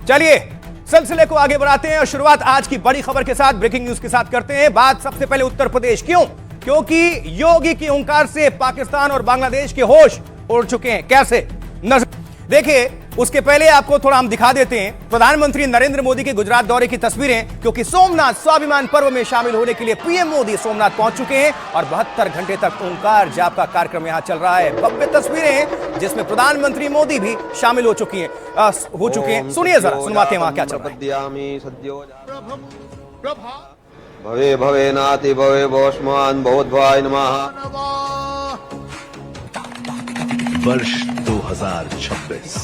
चलिए सिलसिले को आगे बढ़ाते हैं और शुरुआत आज की बड़ी खबर के साथ, ब्रेकिंग न्यूज के साथ करते हैं। बात सबसे पहले उत्तर प्रदेश, क्यों? क्योंकि योगी की हुंकार से पाकिस्तान और बांग्लादेश के होश उड़ चुके हैं। कैसे? देखिए, उसके पहले आपको थोड़ा हम दिखा देते हैं प्रधानमंत्री नरेंद्र मोदी के गुजरात दौरे की तस्वीरें, क्योंकि सोमनाथ स्वाभिमान पर्व में शामिल होने के लिए पीएम मोदी सोमनाथ पहुंच चुके हैं और 72 घंटे तक ओंकार जाप का कार्यक्रम यहां चल रहा है। भव्य तस्वीरें हैं जिसमें प्रधानमंत्री मोदी भी शामिल हो चुके हैं। सुनिए जरा, सुनवाते हैं वहां क्या चल रहा है। भवे भवे नाति भवे भोष्मान भवद्भाय नमः। वर्ष 2026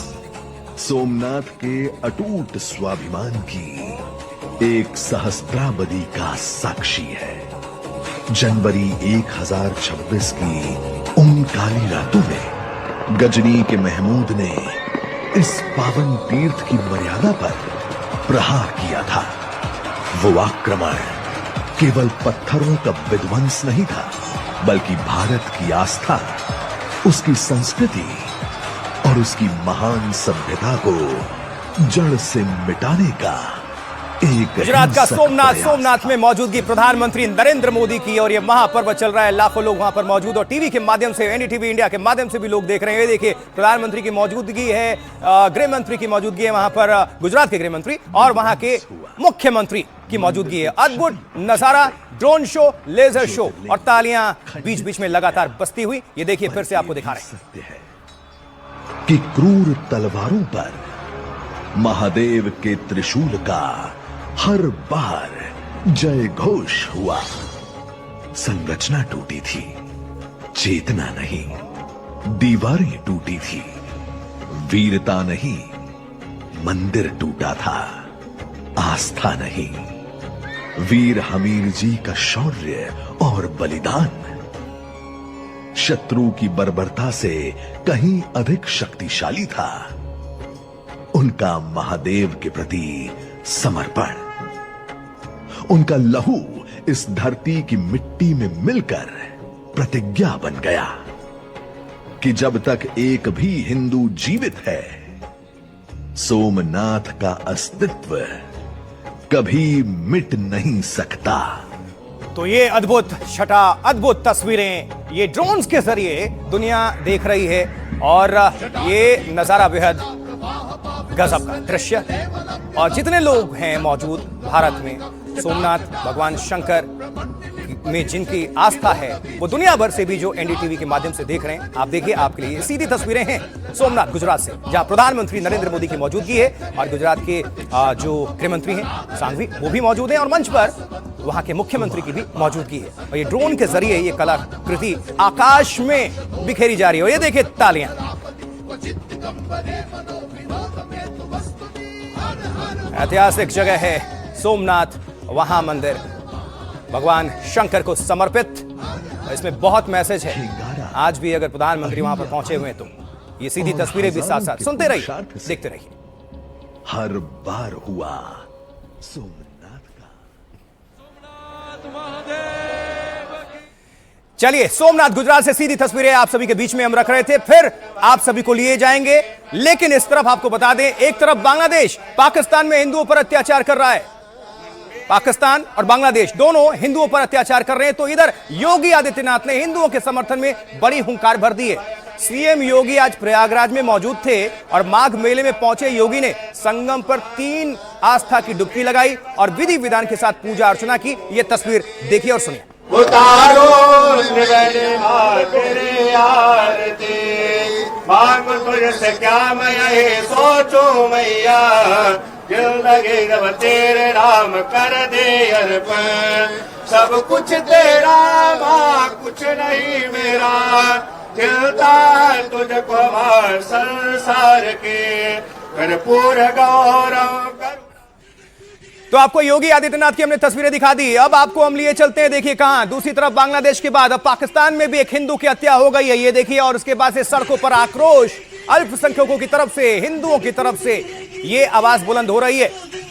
सोमनाथ के अटूट स्वाभिमान की एक सहस्त्राब्दी का साक्षी है। जनवरी 1026 की उन काली रातों में गजनी के महमूद ने इस पावन तीर्थ की मर्यादा पर प्रहार किया था। वो आक्रमण केवल पत्थरों का विध्वंस नहीं था, बल्कि भारत की आस्था, उसकी संस्कृति और उसकी महान सभ्यता को जड़ से मिटाने का एक गुजरात का सोमनाथ में मौजूदगी प्रधानमंत्री नरेंद्र मोदी की, और यह महापर्व चल रहा है। लाखों लोग वहां पर मौजूद और टीवी के माध्यम से, एनडीटीवी इंडिया के माध्यम से भी लोग देख रहे हैं। देखिए, प्रधानमंत्री की मौजूदगी है, गृह मंत्री की मौजूदगी है वहां पर, गुजरात के गृह मंत्री और वहां के मुख्यमंत्री की मौजूदगी है। अद्भुत नजारा, ड्रोन शो, लेजर शो और तालियां बीच बीच में लगातार बजती हुई। ये देखिए, फिर से आपको दिखा रहे हैं कि क्रूर तलवारों पर महादेव के त्रिशूल का हर बार जय घोष हुआ। संरचना टूटी थी, चेतना नहीं, दीवारें टूटी थी, वीरता नहीं, मंदिर टूटा था, आस्था नहीं, वीर हमीर जी का शौर्य और बलिदान शत्रु की बर्बरता से कहीं अधिक शक्तिशाली था। उनका महादेव के प्रति समर्पण, उनका लहू इस धरती की मिट्टी में मिलकर प्रतिज्ञा बन गया कि जब तक एक भी हिंदू जीवित है, सोमनाथ का अस्तित्व कभी मिट नहीं सकता। तो ये अद्भुत छटा, अद्भुत तस्वीरें ये ड्रोन्स के जरिए दुनिया देख रही है और ये नजारा बेहद गजब का दृश्य। और जितने लोग हैं मौजूद भारत में, सोमनाथ भगवान शंकर में जिनकी आस्था है, वो दुनिया भर से भी जो एनडीटीवी के माध्यम से देख रहे हैं, आप देखिए, आपके लिए सीधी तस्वीरें हैं सोमनाथ गुजरात से, जहां प्रधानमंत्री नरेंद्र मोदी की मौजूदगी है और गुजरात के जो गृह मंत्री हैं सांघवी, वो भी मौजूद हैं और मंच पर वहां के मुख्यमंत्री की भी मौजूदगी है। और ये ड्रोन के जरिए ये कलाकृति आकाश में बिखेरी जा रही है। और ये देखिए तालियां। ऐतिहासिक जगह है सोमनाथ, वहां मंदिर भगवान शंकर को समर्पित। इसमें बहुत मैसेज है। आज भी अगर प्रधानमंत्री वहां पर पहुंचे हुए हैं तो ये सीधी तस्वीरें भी साथ साथ सुनते रहिए, देखते रहिए। हर बार हुआ सोमनाथ का। चलिए, सोमनाथ गुजरात से सीधी तस्वीरें आप सभी के बीच में हम रख रहे थे, फिर आप सभी को लिए जाएंगे। लेकिन इस तरफ आपको बता दें, एक तरफ बांग्लादेश पाकिस्तान में हिंदुओं पर अत्याचार कर रहा है। पाकिस्तान और बांग्लादेश दोनों हिंदुओं पर अत्याचार कर रहे हैं, तो इधर योगी आदित्यनाथ ने हिंदुओं के समर्थन में बड़ी हुंकार भर दी है। सीएम योगी आज प्रयागराज में मौजूद थे और माघ मेले में पहुंचे योगी ने संगम पर 3 आस्था की डुबकी लगाई और विधि विधान के साथ पूजा अर्चना की। यह तस्वीर देखिए और सुनिए। उतारो तेरे आरती, मांग तुझसे क्या मैं यही सोचूं मैया, दिल लगे जब तेरे नाम कर दे अर्पण, सब कुछ तेरा मां कुछ नहीं मेरा, खिलता तुझको मार संसार के, कर्पूर गौरव कर। तो आपको योगी आदित्यनाथ की हमने तस्वीरें दिखा दी। अब आपको हम लिए चलते हैं, देखिए कहां, दूसरी तरफ बांग्लादेश के बाद अब पाकिस्तान में भी एक हिंदू की हत्या हो गई है। ये देखिए, और उसके बाद से सड़कों पर आक्रोश अल्पसंख्यकों की तरफ से, हिंदुओं की तरफ से ये आवाज बुलंद हो रही है।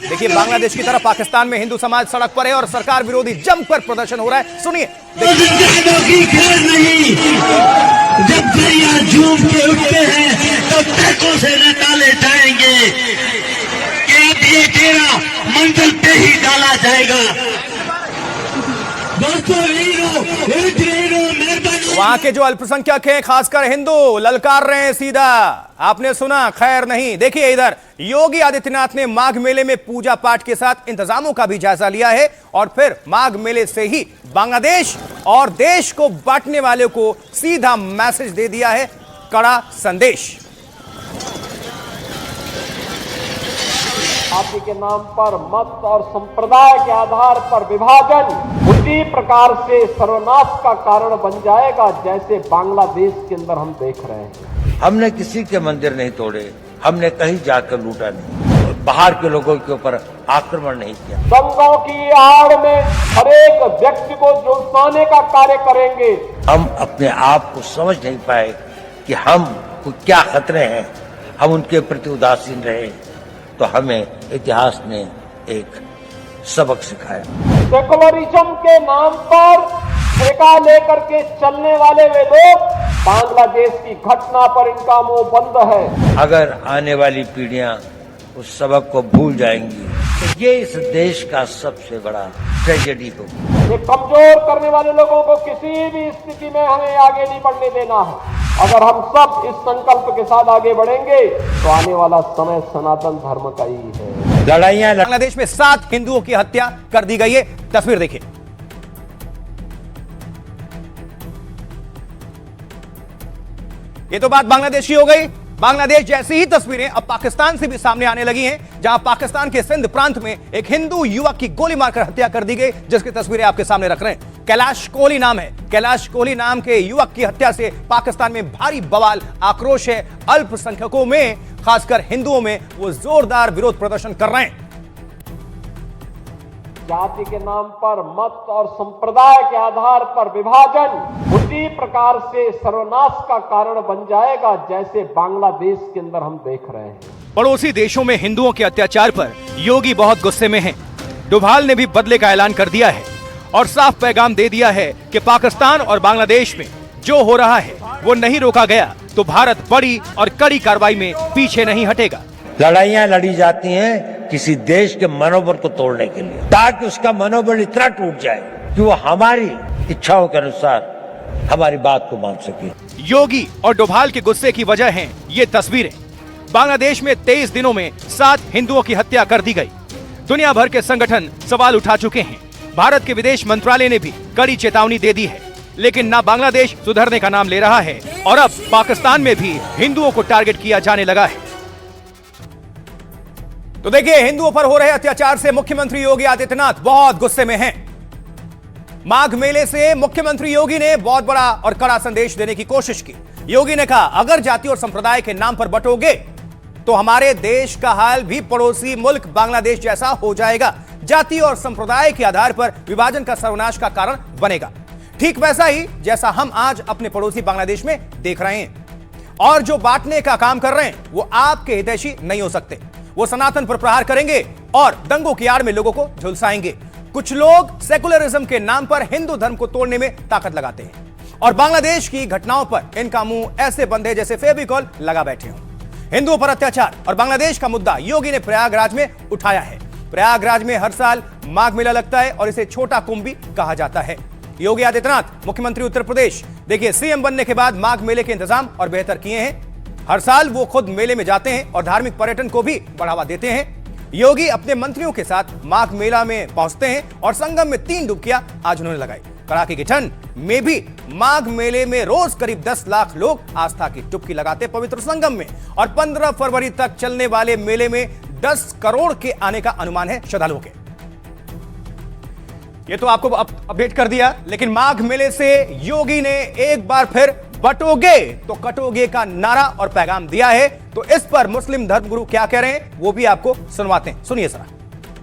देखिए, बांग्लादेश की तरफ पाकिस्तान में हिंदू समाज सड़क पर है और सरकार विरोधी जमकर प्रदर्शन हो रहा है। सुनिए। जब दरिया झूम के उठते हैं तो टैकों से निकाले जाएंगे। क्या ये डेरा मंजिल पे ही डाला जाएगा। दोस्तों मेहरबानी। वहां के जो अल्पसंख्यक हैं, खासकर हिंदू, ललकार रहे हैं सीधा, आपने सुना, खैर नहीं। देखिए इधर योगी आदित्यनाथ ने माघ मेले में पूजा पाठ के साथ इंतजामों का भी जायजा लिया है और फिर माघ मेले से ही बांग्लादेश और देश को बांटने वाले को सीधा मैसेज दे दिया है, कड़ा संदेश। जाति के नाम पर मत और संप्रदाय के आधार पर विभाजन उसी प्रकार से सर्वनाश का कारण बन जाएगा जैसे बांग्लादेश के अंदर हम देख रहे हैं। हमने किसी के मंदिर नहीं तोड़े, हमने कहीं जाकर लूटा नहीं, बाहर के लोगों के ऊपर आक्रमण नहीं किया। दंगों की आड़ में हर एक व्यक्ति को झुलसाने का कार्य करेंगे। हम अपने आप को समझ नहीं पाए कि हम को क्या खतरे हैं, हम उनके प्रति उदासीन रहे, तो हमें इतिहास ने एक सबक सिखाया। सेकुलरिज्म के नाम पर ठेका लेकर के चलने वाले वे लोग, बांग्लादेश की घटना पर इनका मुंह बंद है। अगर आने वाली पीढ़ियां उस सबक को भूल जाएंगी तो ये इस देश का सबसे बड़ा ट्रेजेडी होगा। ये कमजोर करने वाले लोगों को किसी भी स्थिति में हमें आगे नहीं बढ़ने देना है। अगर हम सब इस संकल्प के साथ आगे बढ़ेंगे तो आने वाला समय सनातन धर्म का ही है। लड़ाइयां बांग्लादेश में 7 हिंदुओं की हत्या कर दी गई है। तस्वीर देखिए। ये तो बात बांग्लादेश की हो गई। बांग्लादेश जैसी ही तस्वीरें अब पाकिस्तान से भी सामने आने लगी हैं, जहां पाकिस्तान के सिंध प्रांत में एक हिंदू युवक की गोली मारकर हत्या कर दी गई, जिसकी तस्वीरें आपके सामने रख रहे हैं। कैलाश कोहली नाम है। कैलाश कोहली नाम के युवक की हत्या से पाकिस्तान में भारी बवाल, आक्रोश है। अल्पसंख्यकों में, खासकर हिंदुओं में, वो जोरदार विरोध प्रदर्शन कर रहे हैं। जाति के नाम पर मत और संप्रदाय के आधार पर विभाजन उसी प्रकार से सर्वनाश का कारण बन जाएगा जैसे बांग्लादेश के अंदर हम देख रहे हैं। पड़ोसी देशों में हिंदुओं के अत्याचार पर योगी बहुत गुस्से में हैं। डोभाल ने भी बदले का ऐलान कर दिया है और साफ पैगाम दे दिया है कि पाकिस्तान और बांग्लादेश में जो हो रहा है वो नहीं रोका गया तो भारत बड़ी और कड़ी कार्रवाई में पीछे नहीं हटेगा। लड़ाइयां लड़ी जाती हैं किसी देश के मनोबल को तोड़ने के लिए, ताकि उसका मनोबल इतना टूट जाए कि वो हमारी इच्छाओं के अनुसार हमारी बात को मान सके। योगी और डोभाल के गुस्से की वजह है ये तस्वीरें। बांग्लादेश में 23 दिनों में 7 हिंदुओं की हत्या कर दी गई। दुनिया भर के संगठन सवाल उठा चुके हैं। भारत के विदेश मंत्रालय ने भी कड़ी चेतावनी दे दी है, लेकिन ना बांग्लादेश सुधरने का नाम ले रहा है और अब पाकिस्तान में भी हिंदुओं को टारगेट किया जाने लगा है। तो देखिए, हिंदुओं पर हो रहे अत्याचार से मुख्यमंत्री योगी आदित्यनाथ बहुत गुस्से में हैं। माघ मेले से मुख्यमंत्री योगी ने बहुत बड़ा और कड़ा संदेश देने की कोशिश की। योगी ने कहा, अगर जाति और संप्रदाय के नाम पर बंटोगे तो हमारे देश का हाल भी पड़ोसी मुल्क बांग्लादेश जैसा हो जाएगा। जाति और संप्रदाय के आधार पर विभाजन का सर्वनाश का कारण बनेगा, ठीक वैसा ही जैसा हम आज अपने पड़ोसी बांग्लादेश में देख रहे हैं। और जो बांटने का काम कर रहे हैं वो आपके हितैषी नहीं हो सकते। वो सनातन पर प्रहार करेंगे और दंगों की आड़ में लोगों को झुलसाएंगे। कुछ लोग सेकुलरिज्म के नाम पर हिंदू धर्म को तोड़ने में ताकत लगाते हैं और बांग्लादेश की घटनाओं पर इनका मुंह ऐसे बंद है जैसे फेविकॉल लगा बैठे हों। हिंदुओं पर अत्याचार और बांग्लादेश का मुद्दा योगी ने प्रयागराज में उठाया है। प्रयागराज में हर साल माघ मेला लगता है और इसे छोटा कुंभ भी कहा जाता है। योगी आदित्यनाथ मुख्यमंत्री उत्तर प्रदेश, देखिए, सीएम बनने के बाद माघ मेले के इंतजाम और बेहतर किए हैं। हर साल वो खुद मेले में जाते हैं और धार्मिक पर्यटन को भी बढ़ावा देते हैं। योगी अपने मंत्रियों के साथ माघ मेला में पहुंचते हैं और संगम में 3 डुबकियां आज उन्होंने लगाई। कड़ाके की ठंड में भी माघ मेले में रोज करीब 10 लाख लोग आस्था की डुबकी लगाते पवित्र संगम में और 15 फरवरी तक चलने वाले मेले में 10 करोड़ के आने का अनुमान है श्रद्धालुओं के। ये तो आपको अपडेट कर दिया, लेकिन माघ मेले से योगी ने एक बार फिर बटोगे तो कटोगे का नारा और पैगाम दिया है। तो इस पर मुस्लिम धर्मगुरु क्या कह रहे हैं वो भी आपको सुनवाते हैं, सुनिए जरा।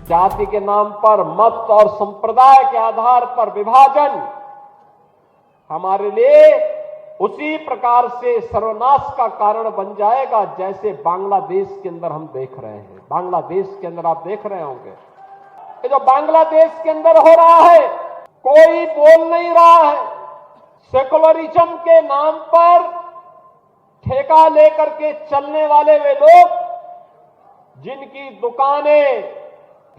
जाति के नाम पर मत और संप्रदाय के आधार पर विभाजन हमारे लिए उसी प्रकार से सर्वनाश का कारण बन जाएगा जैसे बांग्लादेश के अंदर हम देख रहे हैं। बांग्लादेश के अंदर आप देख रहे होंगे, ये जो बांग्लादेश के अंदर हो रहा है कोई बोल नहीं रहा है। सेकुलरिज्म के नाम पर ठेका लेकर के चलने वाले वे लोग जिनकी दुकानें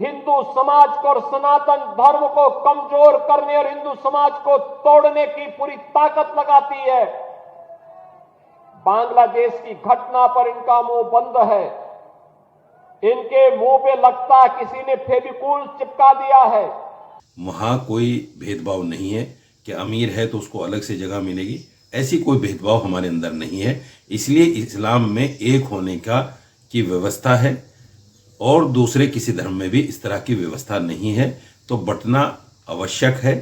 हिंदू समाज को और सनातन धर्म को कमजोर करने और हिंदू समाज को तोड़ने की पूरी ताकत लगाती है, बांग्लादेश की घटना पर इनका मुंह बंद है। इनके मुंह पे लगता किसी ने फेविकोल चिपका दिया है। वहाँ कोई भेदभाव नहीं है कि अमीर है तो उसको अलग से जगह मिलेगी, ऐसी कोई भेदभाव हमारे अंदर नहीं है। इसलिए इस्लाम में एक होने की व्यवस्था है और दूसरे किसी धर्म में भी इस तरह की व्यवस्था नहीं है, तो बंटना आवश्यक है,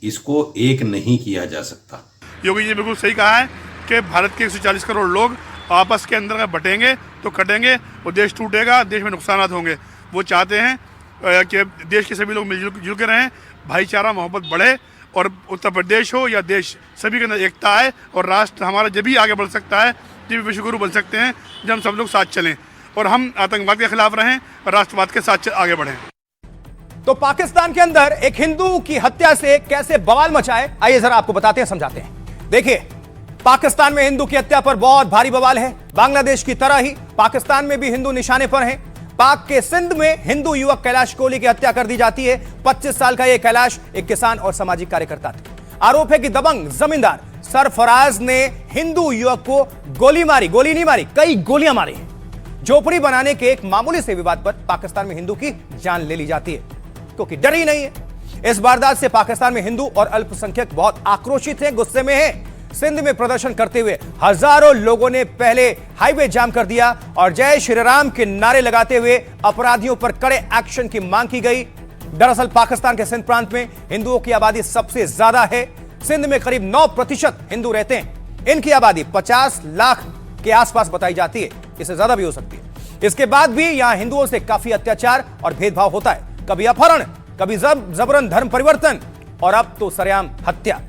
इसको एक नहीं किया जा सकता। योगी जी बिल्कुल सही कहा है कि भारत के 140 करोड़ लोग आपस के अंदर बटेंगे तो कटेंगे और देश टूटेगा, देश में नुकसान होंगे। वो चाहते हैं कि देश के सभी लोग मिलजुल के रहें, भाईचारा मोहब्बत बढ़े और उत्तर प्रदेश हो या देश, सभी के अंदर एकता है और राष्ट्र हमारा जब भी आगे बढ़ सकता है, जब भी विश्वगुरु बन सकते हैं जब हम सब लोग साथ चलें और हम आतंकवाद के खिलाफ रहें और राष्ट्रवाद के साथ आगे बढ़ें। तो पाकिस्तान के अंदर एक हिंदू की हत्या से कैसे बवाल मचाए, आइए जरा आपको बताते हैं, समझाते हैं। देखिए, पाकिस्तान में हिंदू की हत्या पर बहुत भारी बवाल है। बांग्लादेश की तरह ही पाकिस्तान में भी हिंदू निशाने पर हैं। पाक के सिंध में हिंदू युवक कैलाश कोहली की हत्या कर दी जाती है। 25 साल का यह कैलाश एक किसान और सामाजिक कार्यकर्ता थे। आरोप है कि दबंग जमींदार सरफराज ने हिंदू युवक को गोली मारी, गोली नहीं मारी, कई गोलियां मारी हैं। झोपड़ी बनाने के एक मामूली से विवाद पर पाकिस्तान में हिंदू की जान ले ली जाती है, क्योंकि डर ही नहीं है। इस वारदात से पाकिस्तान में हिंदू और अल्पसंख्यक बहुत आक्रोशित हैं, गुस्से में हैं। सिंध में प्रदर्शन करते हुए हजारों लोगों ने पहले हाईवे जाम कर दिया और जय श्री राम के नारे लगाते हुए अपराधियों पर कड़े एक्शन की मांग की गई। दरअसल पाकिस्तान के सिंध प्रांत में हिंदुओं की आबादी सबसे ज्यादा है। सिंध में करीब 9% हिंदू रहते हैं। इनकी आबादी 50 लाख के आसपास बताई जाती है, इससे ज्यादा भी हो सकती है। इसके बाद भी यहां हिंदुओं से काफी अत्याचार और भेदभाव होता है, कभी अपहरण, कभी जबरन धर्म परिवर्तन और अब तो सरेआम हत्या।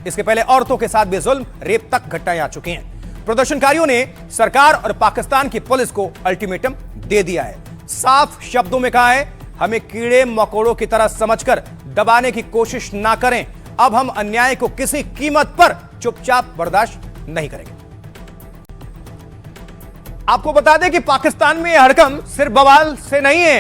इसके पहले औरतों के साथ भी जुल्म, रेप तक घटनाएं आ चुकी हैं। प्रदर्शनकारियों ने सरकार और पाकिस्तान की पुलिस को अल्टीमेटम दे दिया है। साफ शब्दों में कहा है, हमें कीड़े मकोड़ों की तरह समझकर दबाने की कोशिश ना करें। अब हम अन्याय को किसी कीमत पर चुपचाप बर्दाश्त नहीं करेंगे। आपको बता दें कि पाकिस्तान में यह हड़कंप सिर्फ बवाल से नहीं है,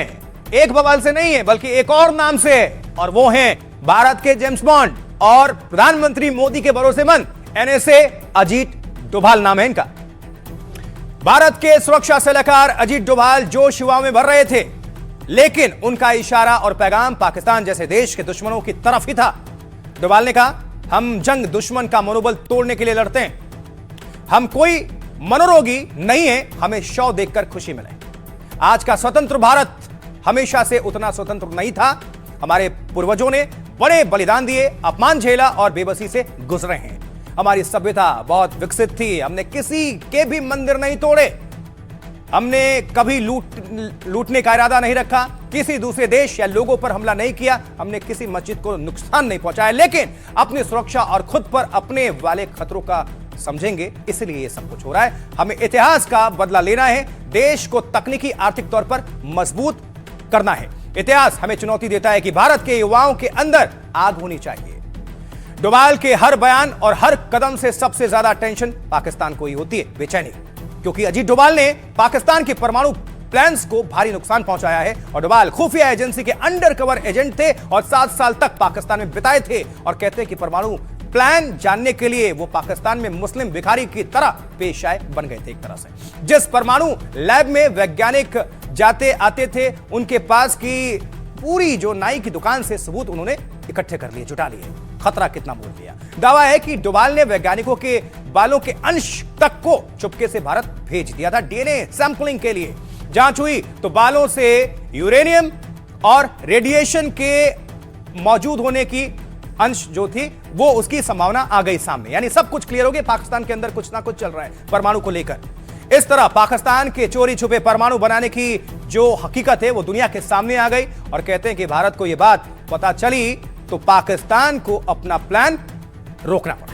एक बवाल से नहीं है, बल्कि एक और नाम से है, और वो हैं भारत के जेम्स बॉन्ड और प्रधानमंत्री मोदी के भरोसेमंद एनएसए अजीत डोभाल नाम है इनका। भारत के सुरक्षा सलाहकार अजीत डोभाल जोश युवाओं में भर रहे थे, लेकिन उनका इशारा और पैगाम पाकिस्तान जैसे देश के दुश्मनों की तरफ ही था। डोभाल ने कहा, हम जंग दुश्मन का मनोबल तोड़ने के लिए लड़ते हैं। हम कोई मनोरोगी नहीं है, हमें शव देखकर खुशी मिले। आज का स्वतंत्र भारत हमेशा से उतना स्वतंत्र नहीं था। हमारे पूर्वजों ने बड़े बलिदान दिए, अपमान झेला और बेबसी से गुजरे हैं। हमारी सभ्यता बहुत विकसित थी, हमने किसी के भी मंदिर नहीं तोड़े, हमने कभी लूटने का इरादा नहीं रखा, किसी दूसरे देश या लोगों पर हमला नहीं किया, हमने किसी मस्जिद को नुकसान नहीं पहुंचाया, लेकिन अपनी सुरक्षा और खुद पर अपने वाले खतरों का समझेंगे, इसलिए ये सब कुछ हो रहा है। हमें इतिहास का बदला लेना है, देश को तकनीकी आर्थिक तौर पर मजबूत करना है। इतिहास हमें चुनौती देता है कि भारत के युवाओं के अंदर आग होनी चाहिए। डोभाल के हर बयान और हर कदम से सबसे ज्यादा टेंशन पाकिस्तान को ही होती है, बेचैनी, क्योंकि अजीत डोभाल ने पाकिस्तान के परमाणु प्लान्स को भारी नुकसान पहुंचाया है और डोभाल खुफिया एजेंसी के अंडरकवर एजेंट थे और 7 साल तक पाकिस्तान में बिताए थे और कहते हैं कि परमाणु प्लान जानने के लिए वो पाकिस्तान में मुस्लिम भिखारी की तरह पेश आए, बन गए थे एक तरह से। जिस परमाणु लैब में वैज्ञानिक जाते आते थे, उनके पास की पूरी जो नाई की दुकान से सबूत उन्होंने इकट्ठे कर लिए, जुटा लिए। खतरा कितना बोल दिया। दावा है कि डोभाल ने वैज्ञानिकों के बालों के अंश तक को चुपके से भारत भेज दिया था डीएनए सैंपलिंग के लिए। जांच हुई तो बालों से यूरेनियम और रेडिएशन के मौजूद होने की अंश जो थी वो उसकी संभावना आ गई सामने। यानी सब कुछ क्लियर हो गया, पाकिस्तान के अंदर कुछ ना कुछ चल रहा है परमाणु को लेकर। इस तरह पाकिस्तान के चोरी छुपे परमाणु बनाने की जो हकीकत है वो दुनिया के सामने आ गई और कहते हैं कि भारत को यह बात पता चली तो पाकिस्तान को अपना प्लान रोकना पड़ा।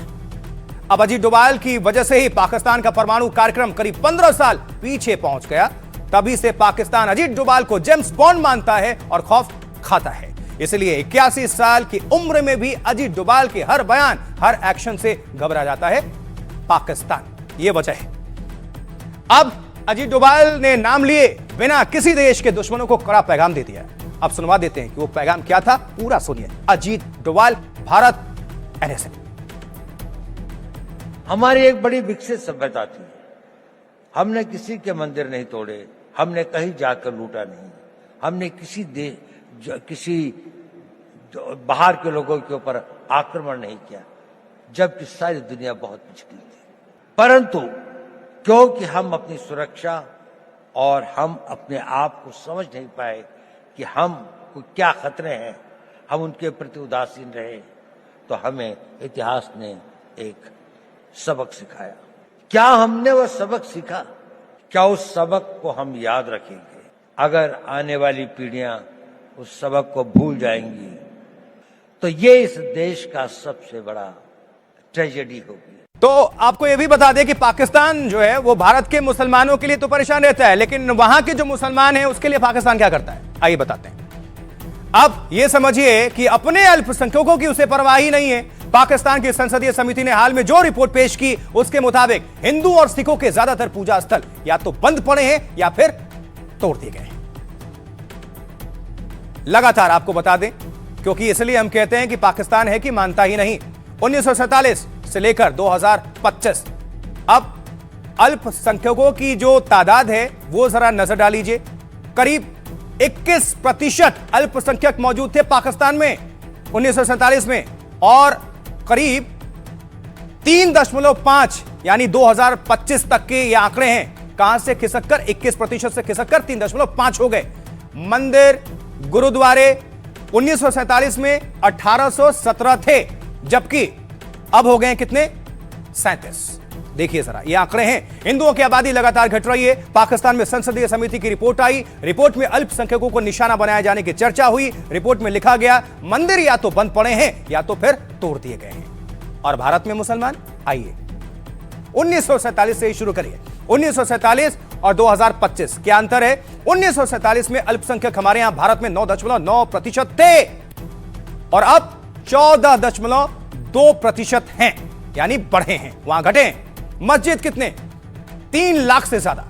अब अजीत डोभाल की वजह से ही पाकिस्तान का परमाणु कार्यक्रम करीब 15 साल पीछे पहुंच गया। तभी से पाकिस्तान अजीत डोभाल को जेम्स बॉन्ड मानता है और खौफ खाता है। इसलिए 81 साल की उम्र में भी अजीत डोभाल के हर बयान, हर एक्शन से घबरा जाता है पाकिस्तान। यह वजह है। अब अजीत डोभाल ने नाम लिए बिना किसी देश के दुश्मनों को कड़ा पैगाम दे दिया। अब सुनवा देते हैं कि वो पैगाम क्या था, पूरा सुनिए। अजीत डोभाल, भारत एनएसए। हमारी एक बड़ी विकसित सभ्यता थी। हमने किसी के मंदिर नहीं तोड़े, हमने कहीं जाकर लूटा नहीं, हमने किसी बाहर के लोगों के ऊपर आक्रमण नहीं किया, जबकि सारी दुनिया बहुत पिछड़ी थी। परंतु क्योंकि हम अपनी सुरक्षा और हम अपने आप को समझ नहीं पाए कि हम को क्या खतरे हैं, हम उनके प्रति उदासीन रहे, तो हमें इतिहास ने एक सबक सिखाया। क्या हमने वह सबक सीखा? क्या उस सबक को हम याद रखेंगे? अगर आने वाली पीढ़ियां उस सबक को भूल जाएंगी तो ये इस देश का सबसे बड़ा ट्रेजेडी होगी। तो आपको यह भी बता दें कि पाकिस्तान जो है वो भारत के मुसलमानों के लिए तो परेशान रहता है, लेकिन वहां के जो मुसलमान हैं उसके लिए पाकिस्तान क्या करता है, आइए बताते हैं। अब यह समझिए कि अपने अल्पसंख्यकों की उसे परवाह ही नहीं है। पाकिस्तान की संसदीय समिति ने हाल में जो रिपोर्ट पेश की उसके मुताबिक हिंदू और सिखों के ज्यादातर पूजा स्थल या तो बंद पड़े हैं या फिर तोड़ दिए गए हैं। लगातार आपको बता दें, क्योंकि इसलिए हम कहते हैं कि पाकिस्तान है कि मानता ही नहीं। 1947 से लेकर 2025 अब अल्पसंख्यकों की जो तादाद है वो जरा नजर डालीजिए। करीब 21% अल्पसंख्यक मौजूद थे पाकिस्तान में 1947 में, और करीब 3.5 यानी 2025 तक के ये आंकड़े हैं। कहां से खिसककर 21% से खिसककर 3.5 हो गए। मंदिर गुरुद्वारे 1947 में 1817 थे, जबकि अब हो गए कितने? 37। देखिए जरा ये आंकड़े हैं। हिंदुओं की आबादी लगातार घट रही है। पाकिस्तान में संसदीय समिति की रिपोर्ट आई। रिपोर्ट में अल्पसंख्यकों को निशाना बनाए जाने की चर्चा हुई। रिपोर्ट में लिखा गया मंदिर या तो बंद पड़े हैं या तो फिर तोड़ दिए गए हैं। और भारत में मुसलमान, आइए 1947 से ही शुरू करिए। 1947 और 2025 क्या अंतर है? 1947 में अल्पसंख्यक हमारे यहां भारत में 9.9% थे और अब 14.2% हैं, यानी बढ़े हैं, वहां घटे हैं। मस्जिद कितने? 3 लाख से ज्यादा।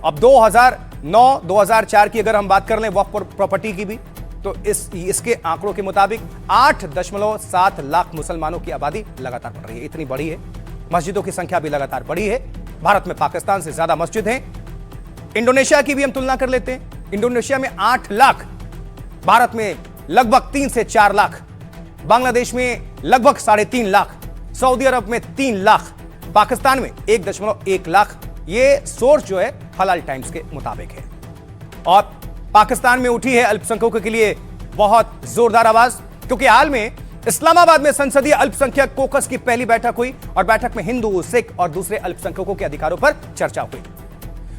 अब 2009-2004 की अगर हम बात कर लें वक्फ प्रॉपर्टी की भी, तो इसके आंकड़ों के मुताबिक 8.7 लाख मुसलमानों की आबादी लगातार बढ़ रही है। इतनी बड़ी है। मस्जिदों की संख्या भी लगातार बढ़ी है। भारत में पाकिस्तान से ज्यादा मस्जिद हैं। इंडोनेशिया की भी हम तुलना कर लेते हैं। इंडोनेशिया में 8 लाख, भारत में लगभग 3 से 4 लाख, बांग्लादेश में लगभग 3.5 लाख, सऊदी अरब में 3 लाख, पाकिस्तान में 1.1 लाख। ये सोर्स जो है हलाल टाइम्स के मुताबिक है। और पाकिस्तान में उठी है अल्पसंख्यकों के लिए बहुत जोरदार आवाज, क्योंकि हाल में इस्लामाबाद में संसदीय अल्पसंख्यक कोकस की पहली बैठक हुई और बैठक में हिंदू, सिख और दूसरे अल्पसंख्यकों के अधिकारों पर चर्चा हुई।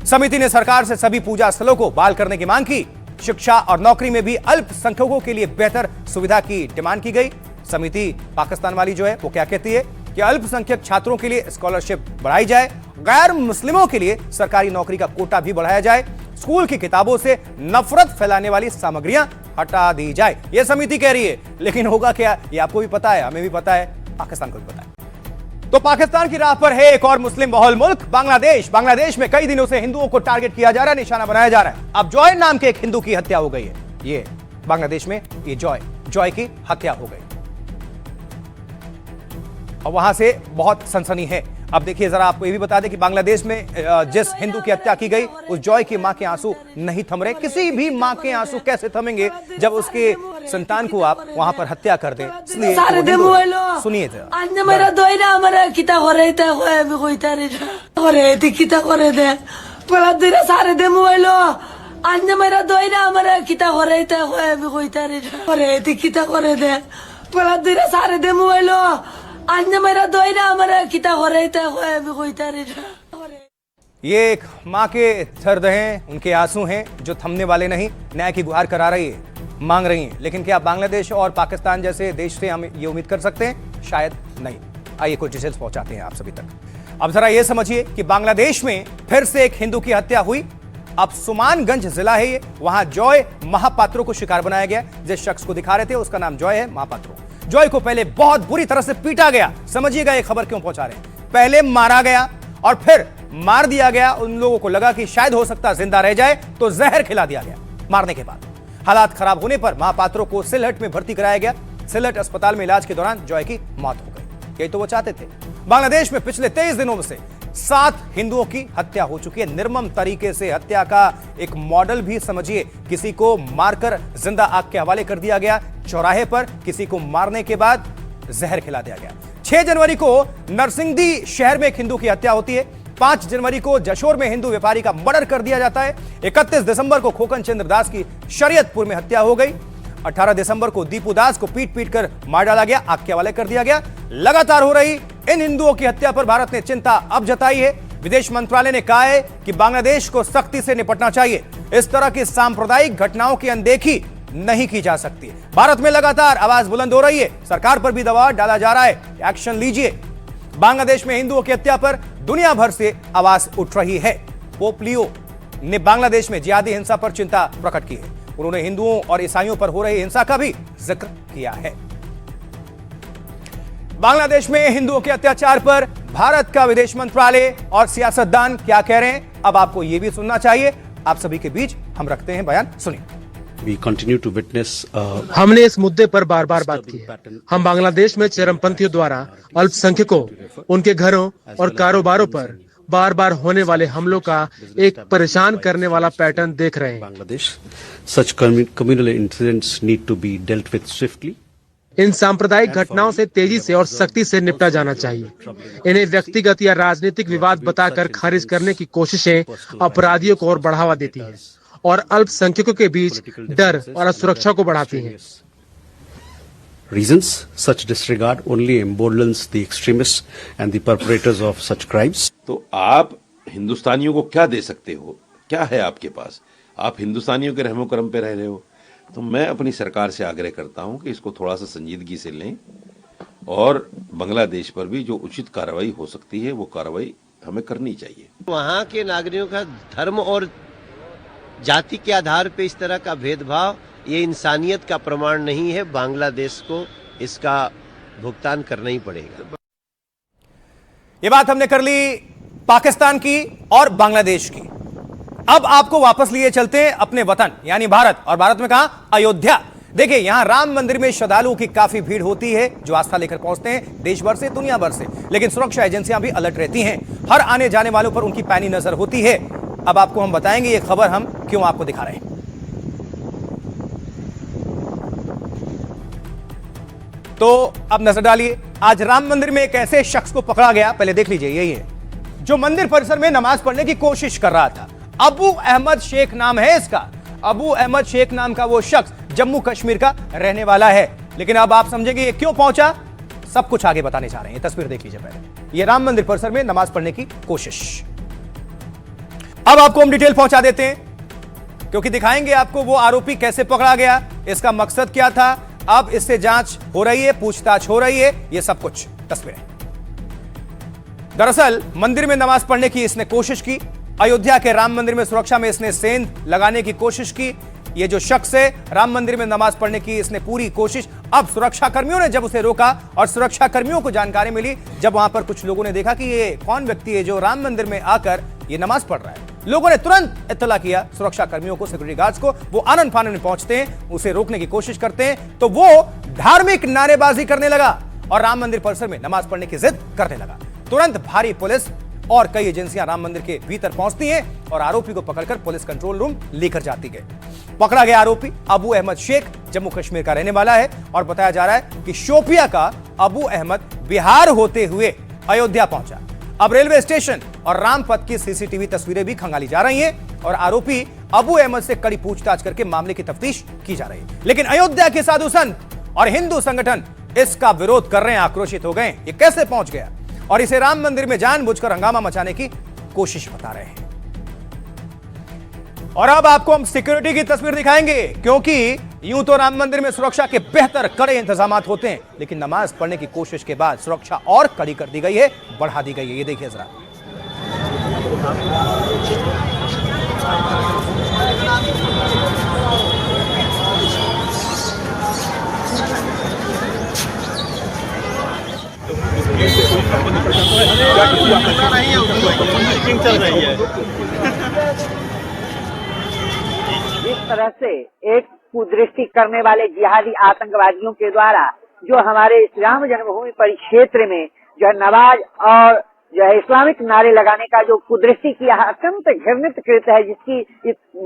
समिति ने सरकार से सभी पूजा स्थलों को बहाल करने की मांग की। शिक्षा और नौकरी में भी अल्पसंख्यकों के लिए बेहतर सुविधा की डिमांड की गई। समिति पाकिस्तान वाली जो है वो क्या कहती है कि अल्पसंख्यक छात्रों के लिए स्कॉलरशिप बढ़ाई जाए, गैर मुस्लिमों के लिए सरकारी नौकरी का कोटा भी बढ़ाया जाए, स्कूल की किताबों से नफरत फैलाने वाली सामग्रियां हटा दी जाए। यह समिति कह रही है, लेकिन होगा क्या ये आपको भी पता है, हमें भी पता है, पाकिस्तान को भी पता है। तो पाकिस्तान की राह पर है एक और मुस्लिम बहुल मुल्क बांग्लादेश। बांग्लादेश में कई दिनों से हिंदुओं को टारगेट किया जा रहा है, निशाना बनाया जा रहा है। अब जॉय नाम के एक हिंदू की हत्या हो गई है। ये बांग्लादेश में ये जॉय की हत्या हो गई और वहां से बहुत सनसनी है। अब देखिए जरा आपको ये भी बता दें कि बांग्लादेश में जिस हिंदू की हत्या की गई उस जॉय की मां के आंसू नहीं थम रहे। किसी भी मां के आंसू कैसे थमेंगे जब उसके संतान को आप वहां पर हत्या कर दें। इसलिए सुनिए ये एक माँ के दर्द हैं, उनके आंसू हैं जो थमने वाले नहीं। न्याय की गुहार करा रही है, मांग रही हैं। लेकिन क्या बांग्लादेश और पाकिस्तान जैसे देश से हम ये उम्मीद कर सकते हैं? शायद नहीं। आइए कुछ डिटेल्स पहुंचाते हैं आप सभी तक। अब जरा ये समझिए कि बांग्लादेश में फिर से एक हिंदू की हत्या हुई। अब सुमानगंज जिला है ये, वहां जॉय महापात्रो को शिकार बनाया गया। जिस शख्स को दिखा रहे थे उसका नाम जॉय है महापात्रो। जॉय को पहले बहुत बुरी तरह से पीटा गया। समझिएगा ये खबर क्यों पहुंचा रहे हैं। पहले मारा गया और फिर मार दिया गया। उन लोगों को लगा कि शायद हो सकता जिंदा रह जाए, तो जहर खिला दिया गया। मारने के बाद हालात खराब होने पर महापात्रों को सिलहट में भर्ती कराया गया। सिलहट अस्पताल में इलाज के दौरान जॉय की मौत हो गई। यही तो वो चाहते थे। बांग्लादेश में पिछले 23 दिनों में से 7 हिंदुओं की हत्या हो चुकी है। निर्मम तरीके से हत्या का एक मॉडल भी समझिए। किसी को मारकर जिंदा आग के हवाले कर दिया गया, चौराहे पर किसी को मारने के बाद जहर खिला दिया गया। 6 जनवरी को नरसिंहदी शहर में एक हिंदू की हत्या होती है। 5 जनवरी को जशोर में हिंदू व्यापारी का मर्डर कर दिया जाता है। 31 दिसंबर को खोकन चंद्र दास की शरीयतपुर में हत्या हो गई। 18 दिसंबर को दीपू दास को पीट पीट कर मार डाला गया, आग के हवाले कर दिया गया। लगातार हो रही इन हिंदुओं की हत्या पर भारत ने चिंता अब जताई है। विदेश मंत्रालय ने कहा है कि बांग्लादेश को सख्ती से निपटना चाहिए। इस तरह की सांप्रदायिक घटनाओं की अनदेखी नहीं की जा सकती। भारत में लगातार आवाज बुलंद हो रही है, सरकार पर भी दबाव डाला जा रहा है, एक्शन लीजिए। बांग्लादेश में हिंदुओं की हत्या पर दुनिया भर से आवाज उठ रही है। पोप लियो ने बांग्लादेश में जिहादी हिंसा पर चिंता प्रकट की है। उन्होंने हिंदुओं और ईसाइयों पर हो रही हिंसा का भी जिक्र किया है। बांग्लादेश में हिंदुओं के अत्याचार पर भारत का विदेश मंत्रालय और सियासतदान क्या कह रहे हैं, अब आपको यह भी सुनना चाहिए। आप सभी के बीच हम रखते हैं बयान, सुनिए। हमने इस मुद्दे पर बार बार बात की है। हम बांग्लादेश में चरमपंथियों द्वारा अल्पसंख्यकों, उनके घरों और कारोबारों पर बार बार होने वाले हमलों का एक परेशान करने वाला पैटर्न देख रहे हैं। Bangladesh such communal incidents need to be dealt with swiftly. इन सांप्रदायिक घटनाओं से तेजी से और सख्ती से निपटा जाना चाहिए। इन्हें व्यक्तिगत या राजनीतिक विवाद बताकर खारिज करने की कोशिशें अपराधियों को और बढ़ावा देती हैं और अल्पसंख्यकों के बीच डर और असुरक्षा को बढ़ाती हैं। Reasons such disregard only emboldens the extremists and the perpetrators of such crimes. तो आप हिंदुस्तानियों को क्या दे सकते हो? क्या है आपके पास? आप हिंदुस्तानियों के रहमो करम पे रह रहे हो। तो मैं अपनी सरकार से आग्रह करता हूं कि इसको थोड़ा सा संजीदगी से लें और बांग्लादेश पर भी जो उचित कार्रवाई हो सकती है वो कार्रवाई हमें करनी चाहिए। वहाँ के नागरिकों का धर्म और जाति के आधार पर इस तरह का भेदभाव ये इंसानियत का प्रमाण नहीं है। बांग्लादेश को इसका भुगतान करना ही पड़ेगा। ये बात हमने कर ली पाकिस्तान की और बांग्लादेश की। अब आपको वापस लिए चलते हैं अपने वतन यानी भारत। और भारत में कहां? अयोध्या। देखिए, यहां राम मंदिर में श्रद्धालुओं की काफी भीड़ होती है जो आस्था लेकर पहुंचते हैं देश भर से, दुनिया भर से। लेकिन सुरक्षा एजेंसियां भी अलर्ट रहती हैं, हर आने जाने वालों पर उनकी पैनी नजर होती है। अब आपको हम बताएंगे ये खबर हम क्यों आपको दिखा रहे हैं। तो अब नजर डालिए, आज राम मंदिर में एक ऐसे शख्स को पकड़ा गया, पहले देख लीजिए, यही है जो मंदिर परिसर में नमाज पढ़ने की कोशिश कर रहा था। अबू अहमद शेख नाम है इसका। अबू अहमद शेख नाम का वो शख्स जम्मू कश्मीर का रहने वाला है। लेकिन अब आप समझेंगे ये क्यों पहुंचा, सब कुछ आगे बताने जा रहे हैं। तस्वीर देख लीजिए पहले, ये राम मंदिर परिसर में नमाज पढ़ने की कोशिश। अब आपको हम डिटेल पहुंचा देते हैं क्योंकि दिखाएंगे आपको वो आरोपी कैसे पकड़ा गया, इसका मकसद क्या था। अब इससे जांच हो रही है, पूछताछ हो रही है, ये सब कुछ तस्वीरें। दरअसल मंदिर में नमाज पढ़ने की इसने कोशिश की। अयोध्या के राम मंदिर में सुरक्षा में इसने सेंध लगाने की कोशिश की। ये जो शख्स है, राम मंदिर में नमाज पढ़ने की इसने पूरी कोशिश। अब सुरक्षा कर्मियों ने जब उसे रोका और सुरक्षा कर्मियों को जानकारी मिली, जब वहां पर कुछ लोगों ने देखा कि ये कौन व्यक्ति है जो राम मंदिर में आकर ये नमाज पढ़ रहा है, लोगों ने तुरंत इत्तला किया सुरक्षा कर्मियों को, सिक्योरिटी गार्ड्स को। वो आनन फानन में पहुंचते हैं, उसे रोकने की कोशिश करते हैं, तो वो धार्मिक नारेबाजी करने लगा और राम मंदिर परिसर में नमाज पढ़ने की जिद करने लगा। तुरंत भारी पुलिस और कई एजेंसियां राम मंदिर के भीतर पहुंचती हैं और आरोपी को पकड़कर पुलिस कंट्रोल रूम लेकर जाती है। पकड़ा गया आरोपी अबू अहमद शेख जम्मू कश्मीर का रहने वाला है और बताया जा रहा है कि शोपिया का अबू अहमद बिहार होते हुए अयोध्या पहुंचा। अब रेलवे स्टेशन और रामपथ की सीसीटीवी तस्वीरें भी खंगाली जा रही हैं और आरोपी अबू अहमद से कड़ी पूछताछ करके मामले की तफ्तीश की जा रही है। लेकिन अयोध्या के साधु संत और हिंदू संगठन इसका विरोध कर रहे हैं, आक्रोशित हो गए। ये कैसे पहुंच गया और इसे राम मंदिर में जानबूझकर हंगामा मचाने की कोशिश बता रहे हैं। और अब आपको हम सिक्योरिटी की तस्वीर दिखाएंगे क्योंकि यूं तो राम मंदिर में सुरक्षा के बेहतर कड़े इंतजाम होते हैं, लेकिन नमाज पढ़ने की कोशिश के बाद सुरक्षा और कड़ी कर दी गई है, बढ़ा दी गई है। ये देखिए जरा। चेकिंग चल रही है। जिस तरह से एक कुदृष्टि करने वाले जिहादी आतंकवादियों के द्वारा जो हमारे राम जन्मभूमि परिक्षेत्र में जो नमाज और जो है इस्लामिक नारे लगाने का जो कुदृष्टि किया है, अत्यंत घृणित कृत्य है, जिसकी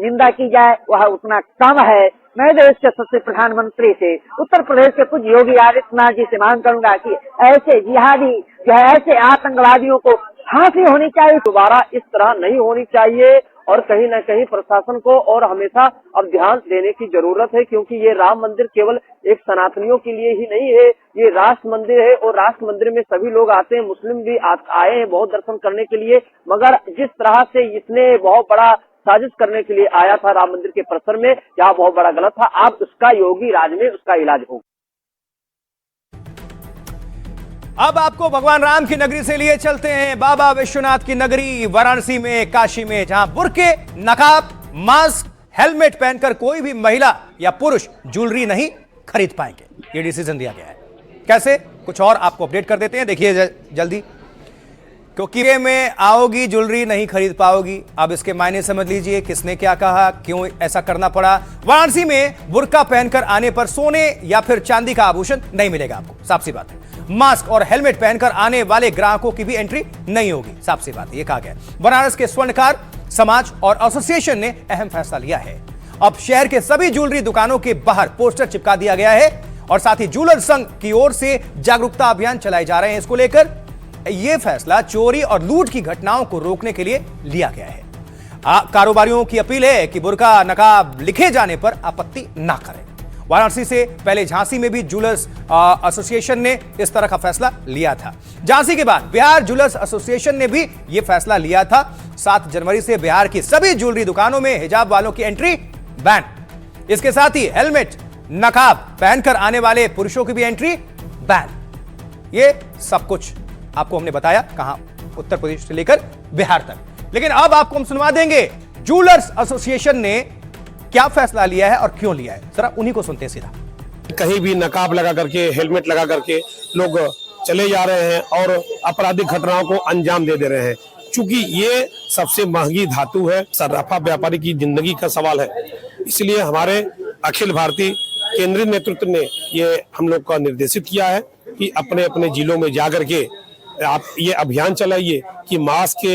निंदा की जाए वह उतना कम है। मैं देश के सबसे प्रधानमंत्री से, उत्तर प्रदेश के कुछ योगी आदित्यनाथ जी से मांग करूंगा कि ऐसे जिहादी जो है ऐसे आतंकवादियों को फांसी होनी चाहिए, दोबारा इस तरह नहीं होनी चाहिए और कहीं न कहीं प्रशासन को और हमेशा अब ध्यान देने की जरूरत है, क्योंकि ये राम मंदिर केवल एक सनातनियों के लिए ही नहीं है, ये राष्ट्र मंदिर है और राष्ट्र मंदिर में सभी लोग आते हैं, मुस्लिम भी आए हैं बहुत दर्शन करने के लिए। मगर जिस तरह से इसने बहुत बड़ा साजिश करने के लिए आया था राम मंदिर के परिसर में, यह बहुत बड़ा गलत था। अब उसका योगी राज में उसका इलाज होगा। अब आपको भगवान राम की नगरी से लिए चलते हैं बाबा विश्वनाथ की नगरी वाराणसी में, काशी में, जहां बुर्के, नकाब, मास्क, हेलमेट पहनकर कोई भी महिला या पुरुष ज्वेलरी नहीं खरीद पाएंगे। यह डिसीजन दिया गया है। कैसे, कुछ और आपको अपडेट कर देते हैं, देखिए जल्दी। क्योंकि में आओगी ज्वेलरी नहीं खरीद पाओगी। अब इसके मायने समझ लीजिए, किसने क्या कहा, क्यों ऐसा करना पड़ा। वाराणसी में बुर्का पहनकर आने पर सोने या फिर चांदी का आभूषण नहीं मिलेगा आपको, साफ सी बात है। मास्क और हेलमेट पहनकर आने वाले ग्राहकों की भी एंट्री नहीं होगी, साफ सी बात है, ये कहा गया। बनारस के स्वर्णकार समाज और एसोसिएशन ने अहम फैसला लिया है। अब शहर के सभी ज्वेलरी दुकानों के बाहर पोस्टर चिपका दिया गया है और साथ ही ज्वेलर संघ की ओर से जागरूकता अभियान चलाए जा रहे हैं। इसको लेकर यह फैसला चोरी और लूट की घटनाओं को रोकने के लिए लिया गया है। कारोबारियों की अपील है कि बुर्का नकाब लिखे जाने पर आपत्ति ना करें। वाराणसी से पहले झांसी में भी ज्वेलर्स एसोसिएशन ने इस तरह का फैसला लिया था। झांसी के बाद बिहार ज्वेलर्स एसोसिएशन ने भी यह फैसला लिया था। 7 जनवरी से बिहार की सभी ज्वेलरी दुकानों में हिजाब वालों की एंट्री बैन। इसके साथ ही हेलमेट, नकाब पहनकर आने वाले पुरुषों की भी एंट्री बैन। ये सब कुछ आपको हमने बताया, कहां, उत्तर प्रदेश से लेकर बिहार तक। लेकिन अब आपको हम सुनवा देंगे ज्वेलर्स एसोसिएशन ने क्या फैसला लिया है और क्यों लिया है, जरा उन्हीं को सुनते हैं सीधा। कहीं भी नकाब लगा करके, हेलमेट लगा करके लोग चले जा रहे हैं और आपराधिक घटनाओं को अंजाम दे रहे हैं। चूंकि ये सबसे महंगी धातु है, सर्राफा व्यापारी की जिंदगी का सवाल है, इसलिए हमारे अखिल भारतीय केंद्रीय नेतृत्व ने ये हम लोग का निर्देशित किया है कि अपने अपने जिलों में जाकर के आप ये अभियान चलाइए कि मास्क,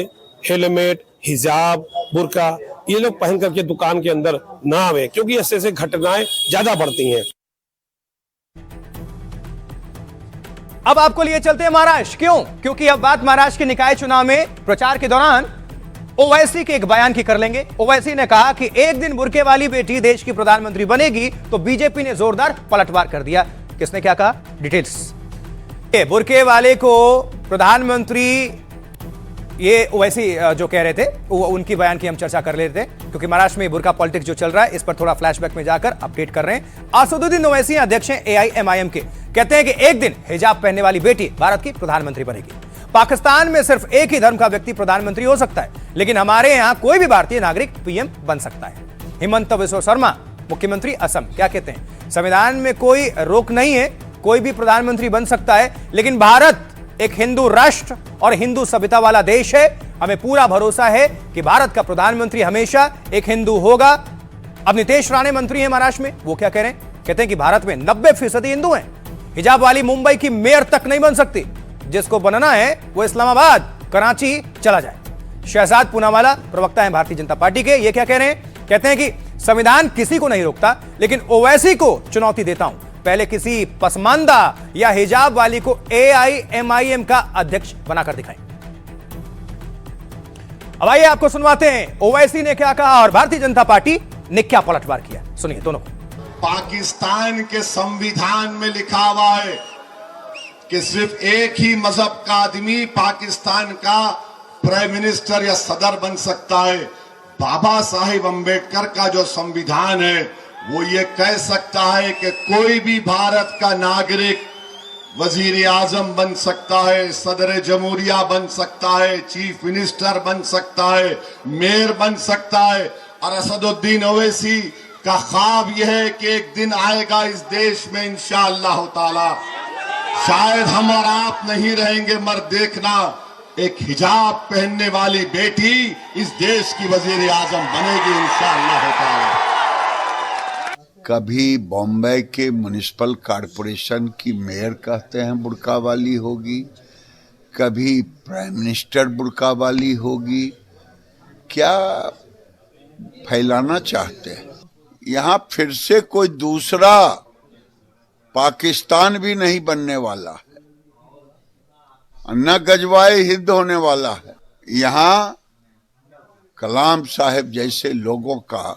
हेलमेट, हिजाब, बुर्का ये लोग पहन करके दुकान के अंदर ना आवे, क्योंकि ऐसे घटनाएं ज्यादा बढ़ती हैं। अब आपको लिए चलते हैं महाराष्ट्र। क्यों? क्योंकि अब बात महाराष्ट्र के निकाय चुनाव में प्रचार के दौरान ओवैसी के एक बयान की कर लेंगे। ओवैसी ने कहा कि एक दिन बुर्के वाली बेटी देश की प्रधानमंत्री बनेगी, तो बीजेपी ने जोरदार पलटवार कर दिया। किसने क्या कहा, डिटेल्स। बुर्के वाले को प्रधानमंत्री, ये ओवैसी जो कह रहे थे, उनकी बयान की हम चर्चा कर लेते हैं, क्योंकि महाराष्ट्र में बुर्का पॉलिटिक्स जो चल रहा है इस पर थोड़ा फ्लैशबैक में जाकर अपडेट कर रहे हैं। असदुद्दीन ओवैसी अध्यक्ष हैं AIMIM के, कहते हैं कि एक दिन हिजाब पहनने वाली बेटी भारत की प्रधानमंत्री बनेगी। पाकिस्तान में सिर्फ एक ही धर्म का व्यक्ति प्रधानमंत्री हो सकता है, लेकिन हमारे यहां कोई भी भारतीय नागरिक PM बन सकता है। हिमंत बिस्वा शर्मा, मुख्यमंत्री असम, क्या कहते हैं, संविधान में कोई रोक नहीं है, कोई भी प्रधानमंत्री बन सकता है, लेकिन भारत एक हिंदू राष्ट्र और हिंदू सभ्यता वाला देश है। हमें पूरा भरोसा है कि भारत का प्रधानमंत्री हमेशा एक हिंदू होगा। अब नीतीश राणे मंत्री हैं महाराष्ट्र में, वो क्या कह रहे हैं, कहते हैं कि भारत में 90% हिंदू हैं। हिजाब वाली मुंबई की मेयर तक नहीं बन सकती, जिसको बनना है वो इस्लामाबाद, कराची चला जाए। शहजाद पूनावाला प्रवक्ता है भारतीय जनता पार्टी के, ये क्या कह रहे हैं, कहते हैं कि संविधान किसी को नहीं रोकता, लेकिन ओवैसी को चुनौती देता हूं, पहले किसी पसमानदा या हिजाब वाली को AIMIM का अध्यक्ष बनाकर दिखाएं। अब आइए आपको सुनवाते हैं ओवैसी ने क्या कहा और भारतीय जनता पार्टी ने क्या पलटवार किया, सुनिए दोनों को। पाकिस्तान के संविधान में लिखा हुआ है कि सिर्फ एक ही मजहब का आदमी पाकिस्तान का प्राइम मिनिस्टर या सदर बन सकता है। बाबा साहिब अंबेडकर का जो संविधान है वो ये कह सकता है कि कोई भी भारत का नागरिक वजीर आजम बन सकता है, सदर जमहूरिया बन सकता है, चीफ मिनिस्टर बन सकता है, मेयर बन सकता है। और असदुद्दीन ओवैसी का ख्वाब यह है कि एक दिन आएगा इस देश में इंशाअल्लाह ताला, शायद हम और आप नहीं रहेंगे, मगर देखना एक हिजाब पहनने वाली बेटी इस देश की वजीर आजम बनेगी इंशाअल्लाह ताला। कभी बॉम्बे के म्युनिसिपल कॉरपोरेशन की मेयर कहते हैं बुर्का वाली होगी, कभी प्राइम मिनिस्टर बुर्का वाली होगी। क्या फैलाना चाहते हैं? यहाँ फिर से कोई दूसरा पाकिस्तान भी नहीं बनने वाला है, न गजवाए हिंद होने वाला है। यहाँ कलाम साहब जैसे लोगों का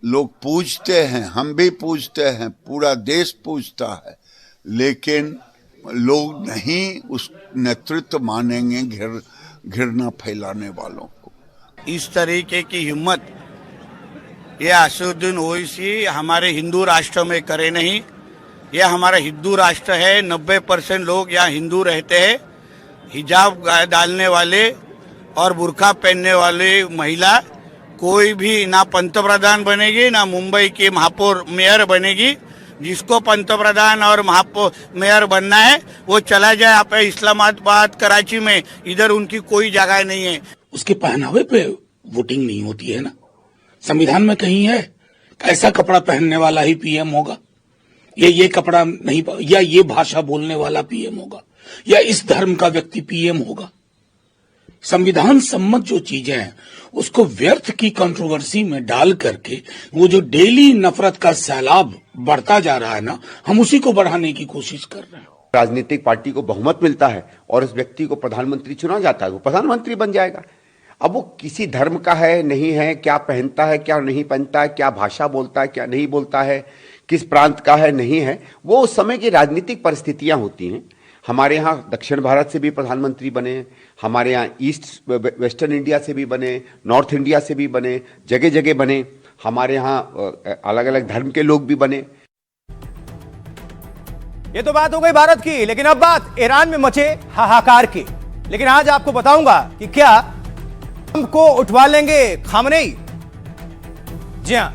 लोग पूछते हैं, हम भी पूछते हैं, पूरा देश पूछता है, लेकिन लोग नहीं उस नेतृत्व मानेंगे घृणा फैलाने वालों को। इस तरीके की हिम्मत ये असदुद्दीन ओवैसी हमारे हिंदू राष्ट्र में करे नहीं। ये हमारा हिंदू राष्ट्र है, 90% लोग यहाँ हिंदू रहते हैं। हिजाब डालने वाले और बुर्का पहनने वाले महिला कोई भी ना पंतप्रधान बनेगी, ना मुंबई की महापौर मेयर बनेगी। जिसको पंतप्रधान और महापौर मेयर बनना है वो चला जाए आप इस्लामाबाद, कराची में, इधर उनकी कोई जगह नहीं है। उसके पहनावे पे वोटिंग नहीं होती है ना। संविधान में कहीं है ऐसा कपड़ा पहनने वाला ही पीएम होगा, ये कपड़ा नहीं, या ये भाषा बोलने वाला पीएम होगा, या इस धर्म का व्यक्ति पीएम होगा। संविधान सम्मत जो चीजें हैं उसको व्यर्थ की कंट्रोवर्सी में डाल करके वो जो डेली नफरत का सैलाब बढ़ता जा रहा है ना, हम उसी को बढ़ाने की कोशिश कर रहे हैं। राजनीतिक पार्टी को बहुमत मिलता है और उस व्यक्ति को प्रधानमंत्री चुना जाता है, वो प्रधानमंत्री बन जाएगा। अब वो किसी धर्म का है नहीं है, क्या पहनता है क्या नहीं पहनता है, क्या भाषा बोलता है क्या नहीं बोलता है, किस प्रांत का है नहीं है, वो उस समय की राजनीतिक परिस्थितियां होती हैं। हमारे यहाँ दक्षिण भारत से भी प्रधानमंत्री बने, हमारे यहाँ ईस्ट वेस्टर्न इंडिया से भी बने, नॉर्थ इंडिया से भी बने, जगह जगह बने। हमारे यहाँ अलग अलग धर्म के लोग भी बने। ये तो बात हो गई भारत की, लेकिन अब बात ईरान में मचे हाहाकार की। लेकिन आज आपको बताऊंगा कि क्या ट्रंप को उठवा लेंगे खामनेई। जी हां,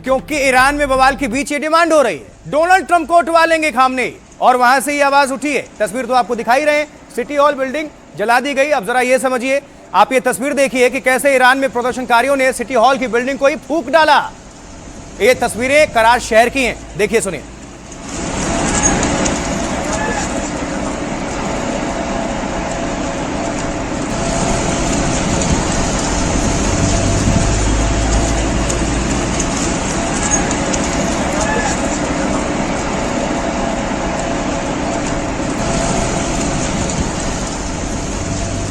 क्योंकि ईरान में बवाल के बीच ये डिमांड हो रही है, डोनाल्ड ट्रंप को उठवा लेंगे खामनेई, और वहां से ये आवाज उठी है। तस्वीर तो आपको दिखाई रहे हैं, सिटी हॉल बिल्डिंग जला दी गई। अब जरा ये समझिए, आप ये तस्वीर देखिए कि कैसे ईरान में प्रदर्शनकारियों ने सिटी हॉल की बिल्डिंग को ही फूंक डाला। ये तस्वीरें कराच शहर की हैं, देखिए सुनिए।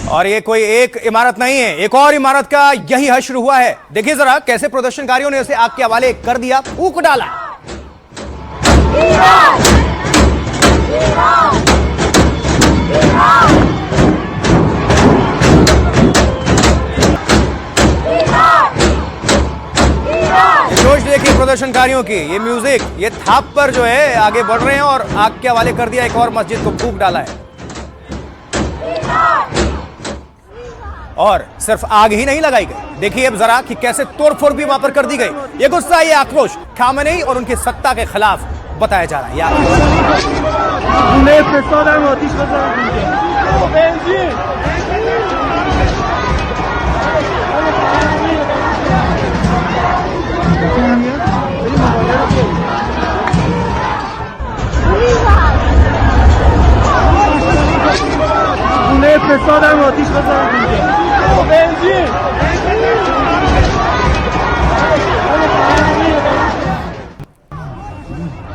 और ये कोई एक इमारत नहीं है, एक और इमारत का यही हश्र हुआ है। देखिए जरा कैसे प्रदर्शनकारियों ने उसे आग के हवाले कर दिया, फूंक डाला। जोश देखिए प्रदर्शनकारियों की, ये म्यूजिक, ये थाप पर जो है आगे बढ़ रहे हैं और आग के हवाले कर दिया एक और मस्जिद को, फूंक डाला है। और सिर्फ आग ही नहीं लगाई गई, देखिए अब जरा कि कैसे तोड़फोड़ भी वहां पर कर दी गई। ये गुस्सा, ये आक्रोश खामेनेई और उनकी सत्ता के खिलाफ बताया जा रहा है।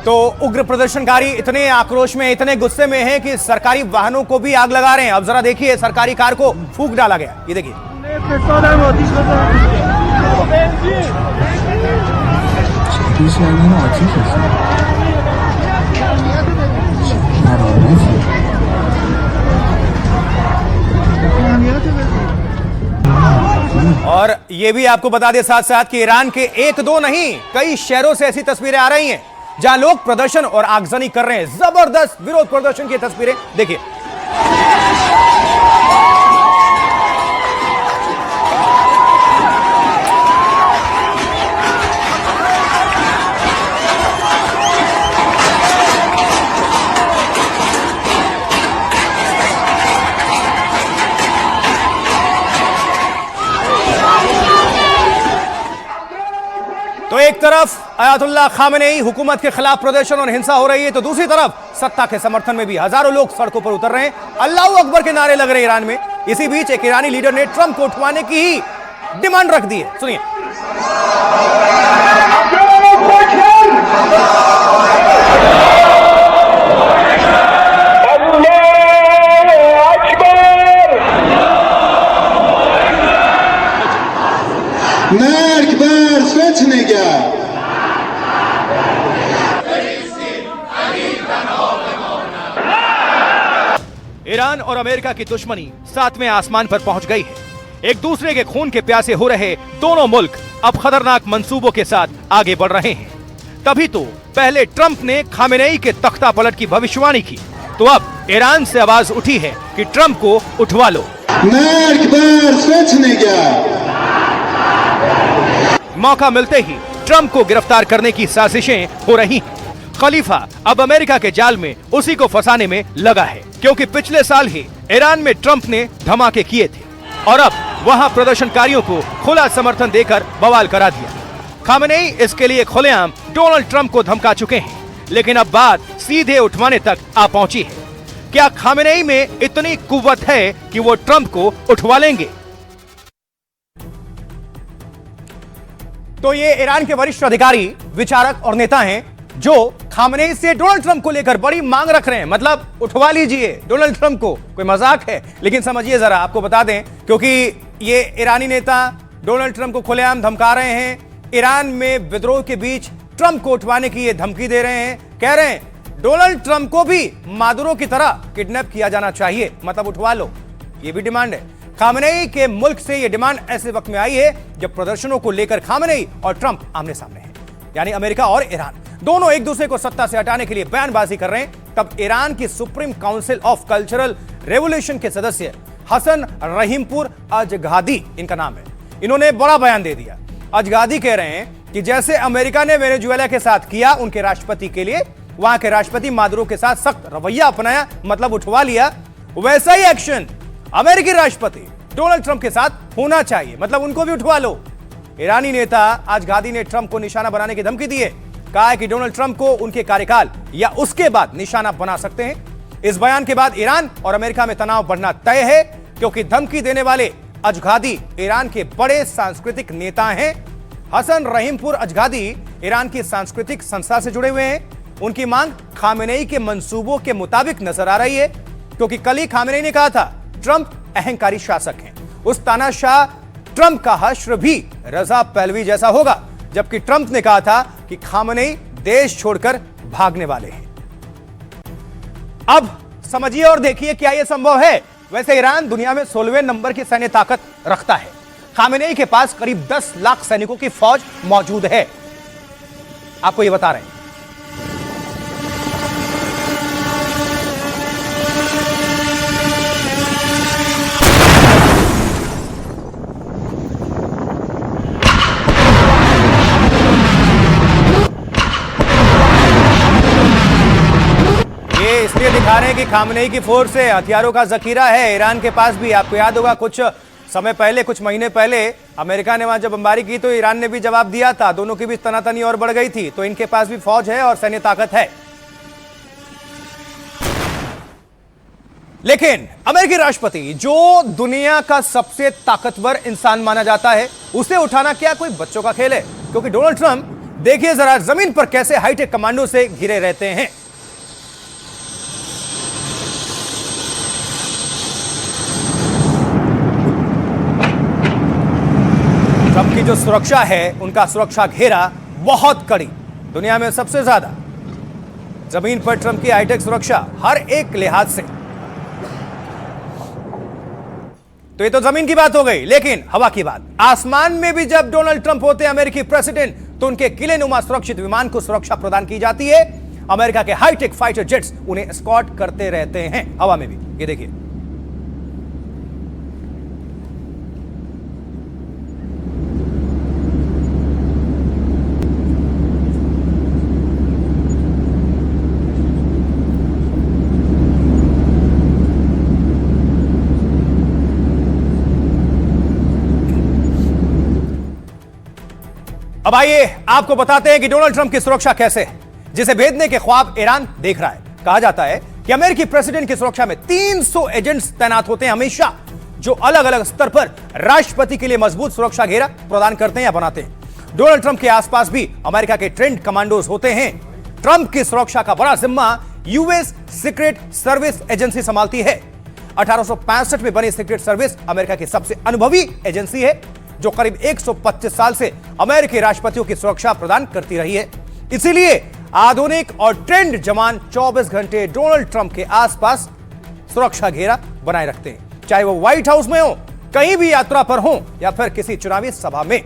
तो उग्र प्रदर्शनकारी इतने आक्रोश में, इतने गुस्से में हैं कि सरकारी वाहनों को भी आग लगा रहे हैं। अब जरा देखिए, सरकारी कार को फूंक डाला गया, ये देखिए। और ये भी आपको बता दें साथ साथ कि ईरान के एक दो नहीं, कई शहरों से ऐसी तस्वीरें आ रही हैं जहां लोग प्रदर्शन और आगजनी कर रहे हैं। जबरदस्त विरोध प्रदर्शन की तस्वीरें देखिए। एक तरफ अयातुल्लाह खामेनेई हुकूमत के खिलाफ प्रदर्शन और हिंसा हो रही है, तो दूसरी तरफ सत्ता के समर्थन में भी हजारों लोग सड़कों पर उतर रहे हैं, अल्लाह अकबर के नारे लग रहे हैं ईरान में। इसी बीच एक ईरानी लीडर ने ट्रंप को उठवाने की ही डिमांड रख दी है। सुनिए। ईरान और अमेरिका की दुश्मनी सातवें आसमान पर पहुंच गई है। एक दूसरे के खून के प्यासे हो रहे दोनों मुल्क अब खतरनाक मंसूबों के साथ आगे बढ़ रहे हैं। तभी तो पहले ट्रंप ने खामेनेई के तख्ता पलट की भविष्यवाणी की, तो अब ईरान से आवाज उठी है कि ट्रंप को उठवा लो। मौका मिलते ही ट्रंप को गिरफ्तार करने की साजिशें हो रही हैं। खलीफा अब अमेरिका के जाल में उसी को फंसाने में लगा है, क्योंकि पिछले साल ही ईरान में ट्रंप ने धमाके किए थे और अब वहां प्रदर्शनकारियों को खुला समर्थन देकर बवाल करा दिया। खामेनेई इसके लिए खुलेआम डोनाल्ड ट्रंप को धमका चुके हैं, लेकिन अब बात सीधे उठवाने तक आ पहुंची है। क्या खामेनेई में इतनी कुव्वत है कि वो ट्रंप को उठवा लेंगे? तो ये ईरान के वरिष्ठ अधिकारी, विचारक और नेता हैं जो खामेनेई से डोनाल्ड ट्रंप को लेकर बड़ी मांग रख रहे हैं। मतलब उठवा लीजिए डोनाल्ड ट्रंप को। कोई मजाक है? लेकिन समझिए जरा, आपको बता दें, क्योंकि ये ईरानी नेता डोनाल्ड ट्रंप को खुलेआम धमका रहे हैं। ईरान में विद्रोह के बीच ट्रंप को उठवाने की ये धमकी दे रहे हैं। कह रहे हैं डोनाल्ड ट्रंप को भी मादुरो की तरह किडनैप किया जाना चाहिए, मतलब उठवा लो। ये भी डिमांड है। खामेनेई के मुल्क से ये डिमांड ऐसे वक्त में आई है जब प्रदर्शनों को लेकर खामेनेई और ट्रंप आमने सामने हैं। यानी अमेरिका और ईरान दोनों एक दूसरे को सत्ता से हटाने के लिए बयानबाजी कर रहे हैं। तब ईरान की supreme council of cultural revolution के सदस्य हसन रहीमपुर अजगादी, इनका नाम है, इन्होंने बड़ा बयान दे दिया। अजगादी कह रहे हैं कि जैसे अमेरिका ने वेनेजुएला के साथ किया उनके राष्ट्रपति के लिए, वहां के राष्ट्रपति मादुरो के साथ सख्त रवैया अपनाया, मतलब उठवा लिया, वैसा ही एक्शन अमेरिकी राष्ट्रपति डोनाल्ड ट्रंप के साथ होना चाहिए, मतलब उनको भी उठवा लो। ईरानी नेता अजगादी ने ट्रंप को निशाना बनाने की धमकी दी है। कहा है कि डोनाल्ड ट्रंप को उनके कार्यकाल या उसके बाद निशाना बना सकते हैं। इस बयान के बाद ईरान और अमेरिका में तनाव बढ़ना तय है, क्योंकि धमकी देने वाले अजगादी ईरान के बड़े सांस्कृतिक नेता हैं। हसन रहीमपुर अजगादी ईरान की सांस्कृतिक संस्था से जुड़े हुए हैं। उनकी मांग खामेनेई के मंसूबों के मुताबिक नजर आ रही है, क्योंकि कल ही खामेनेई ने कहा था ट्रंप अहंकारी शासक हैं। उस तानाशाह ट्रंप का हश्र भी रजा पहलवी जैसा होगा, जबकि ट्रंप ने कहा था कि खामेनेई देश छोड़कर भागने वाले हैं। अब समझिए और देखिए क्या यह संभव है। वैसे ईरान दुनिया में 16वें नंबर की सैन्य ताकत रखता है। खामेनेई के पास करीब 10 लाख सैनिकों की फौज मौजूद है। आपको यह बता रहे हैं। इसलिए दिखा रहे हैं कि खामेनेई की फोर्स से हथियारों का जखीरा है ईरान के पास भी। आपको याद होगा कुछ समय पहले, कुछ महीने पहले अमेरिका ने वहां जब बमबारी की तो ईरान ने भी जवाब दिया था। दोनों की भी तनातनी और बढ़ गई थी। तो इनके पास भी फौज है और सैन्य ताकत है। लेकिन अमेरिकी राष्ट्रपति, जो दुनिया का सबसे ताकतवर इंसान माना जाता है, उसे उठाना क्या कोई बच्चों का खेल है? क्योंकि डोनाल्ड ट्रंप देखिए जरा जमीन पर कैसे हाईटेक कमांडो से घिरे रहते हैं। ट्रंप की जो सुरक्षा है, उनका सुरक्षा घेरा बहुत कड़ी, दुनिया में सबसे ज्यादा। जमीन पर ट्रंप की हाईटेक सुरक्षा हर एक लिहाज से। तो ये तो जमीन की बात हो गई, लेकिन हवा की बात। आसमान में भी जब डोनाल्ड ट्रंप होते हैं अमेरिकी प्रेसिडेंट, तो उनके किलेनुमा सुरक्षित विमान को सुरक्षा प्रदान की जाती है। अमेरिका के हाईटेक फाइटर जेट्स उन्हें एस्कॉर्ट करते रहते हैं हवा में भी। ये देखिए, अब आइए आपको बताते हैं कि डोनाल्ड ट्रंप की सुरक्षा कैसे है, जिसे भेदने के ख्वाब ईरान देख रहा है। कहा जाता है कि अमेरिकी प्रेसिडेंट की सुरक्षा में 300 एजेंट्स तैनात होते हैं हमेशा, जो अलग अलग स्तर पर राष्ट्रपति के लिए मजबूत सुरक्षा घेरा प्रदान करते हैं या बनाते हैं। डोनाल्ड ट्रंप के आसपास भी अमेरिका के ट्रेंड कमांडोज होते हैं। ट्रंप की सुरक्षा का बड़ा जिम्मा यूएस सीक्रेट सर्विस एजेंसी संभालती है। 1865 में बनी सीक्रेट सर्विस अमेरिका की सबसे अनुभवी एजेंसी है, जो करीब 125 साल से अमेरिकी राष्ट्रपतियों की सुरक्षा प्रदान करती रही है। इसीलिए आधुनिक और ट्रेंड जवान 24 घंटे डोनाल्ड ट्रंप के आसपास सुरक्षा घेरा बनाए रखते हैं, चाहे वो व्हाइट हाउस में हो, कहीं भी यात्रा पर हो या फिर किसी चुनावी सभा में।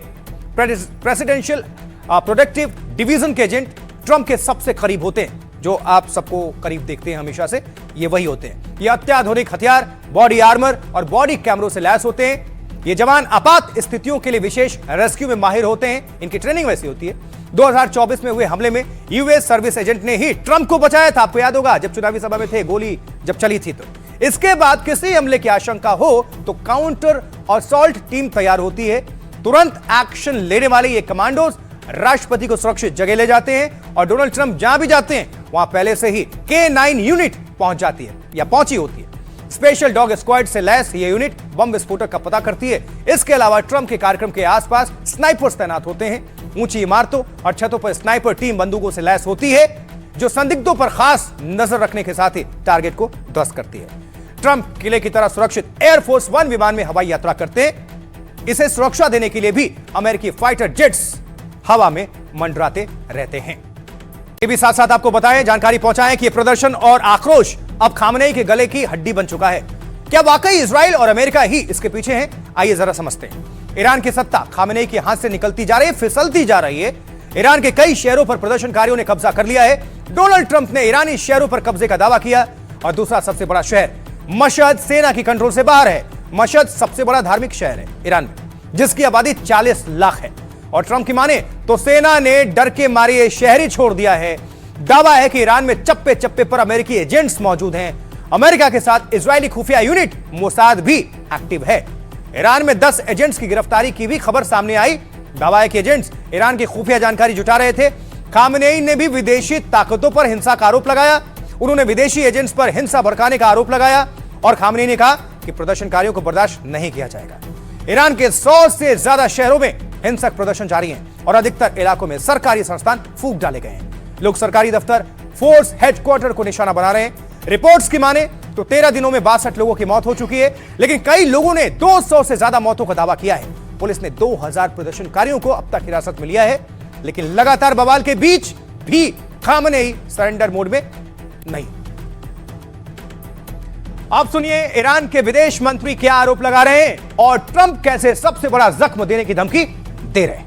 प्रेसिडेंशियल प्रोटेक्टिव डिवीजन के एजेंट ट्रंप के सबसे करीब होते हैं, जो आप सबको करीब देखते हैं हमेशा से, ये वही होते हैं। ये अत्याधुनिक हथियार, बॉडी आर्मर और बॉडी कैमरों से लैस होते हैं। ये जवान आपात स्थितियों के लिए विशेष रेस्क्यू में माहिर होते हैं। इनकी ट्रेनिंग वैसी होती है। 2024 में हुए हमले में यूएस सर्विस एजेंट ने ही ट्रंप को बचाया था। आपको याद होगा, जब चुनावी सभा में थे, गोली जब चली थी। तो इसके बाद किसी हमले की आशंका हो तो काउंटर असॉल्ट टीम तैयार होती है। तुरंत एक्शन लेने वाले ये कमांडोज राष्ट्रपति को सुरक्षित जगह ले जाते हैं और डोनाल्ड ट्रंप जहां भी जाते हैं वहां पहले से ही K9 यूनिट पहुंच जाती है या पहुंची होती है। स्पेशल डॉग स्क्वाड से लैस ये यूनिट बम विस्फोटक का पता करती है। इसके अलावा ट्रंप के कार्यक्रम के आसपास स्नाइपर्स तैनात होते हैं। ऊंची इमारतों और छतों पर स्नाइपर टीम बंदूकों से लैस होती है, जो संदिग्धों पर खास नजर रखने के साथ ही टारगेट को ध्वस्त करती है। ट्रंप किले की तरह सुरक्षित एयरफोर्स 1 विमान में हवाई यात्रा करते हैं। इसे सुरक्षा देने के लिए भी अमेरिकी फाइटर जेट्स हवा में मंडराते रहते हैं। ये भी साथ साथ आपको बताएं, जानकारी पहुंचाएं कि प्रदर्शन और आक्रोश अब खामनेई के गले की हड्डी बन चुका है। क्या वाकई इजराइल और अमेरिका ही इसके पीछे हैं? आइए जरा समझते हैं। ईरान की सत्ता खामनेई के हाथ से निकलती जा रही है, फिसलती जा रही है। ईरान के कई शहरों पर प्रदर्शनकारियों ने कब्जा कर लिया है। डोनाल्ड ट्रंप ने ईरानी शहरों पर कब्जे का दावा किया और दूसरा सबसे बड़ा शहर मशहद सेना की कंट्रोल से बाहर है। मशहद सबसे बड़ा धार्मिक शहर है ईरान में, जिसकी आबादी 40 लाख है। और ट्रंप की माने तो सेना ने डर के मारे ये शहर ही छोड़ दिया है। दावा है कि ईरान में चप्पे चप्पे पर अमेरिकी एजेंट्स मौजूद हैं। अमेरिका के साथ इजरायली खुफिया यूनिट मोसाद भी एक्टिव है। ईरान में 10 एजेंट्स की गिरफ्तारी की भी खबर सामने आई। दावा है कि एजेंट्स ईरान की खुफिया जानकारी जुटा रहे थे। खामनेई ने भी विदेशी ताकतों पर हिंसा का आरोप लगाया। उन्होंने विदेशी एजेंट्स पर हिंसा भड़काने का आरोप लगाया और खामनेई ने कहा कि प्रदर्शनकारियों को बर्दाश्त नहीं किया जाएगा। ईरान के 100 से ज्यादा शहरों में हिंसक प्रदर्शन जारी हैं और अधिकतर इलाकों में सरकारी संस्थान फूंक डाले गए हैं। लोग सरकारी दफ्तर, फोर्स हेडक्वार्टर को निशाना बना रहे हैं। रिपोर्ट्स की माने तो 13 दिनों में 62 लोगों की मौत हो चुकी है, लेकिन कई लोगों ने 200 से ज्यादा मौतों का दावा किया है। पुलिस ने 2000 प्रदर्शनकारियों को अब तक हिरासत में लिया है, लेकिन लगातार बवाल के बीच भी खामनेई सरेंडर मोड में नहीं। आप सुनिए ईरान के विदेश मंत्री क्या आरोप लगा रहे हैं और ट्रंप कैसे सबसे बड़ा जख्म देने की धमकी दे रहे हैं।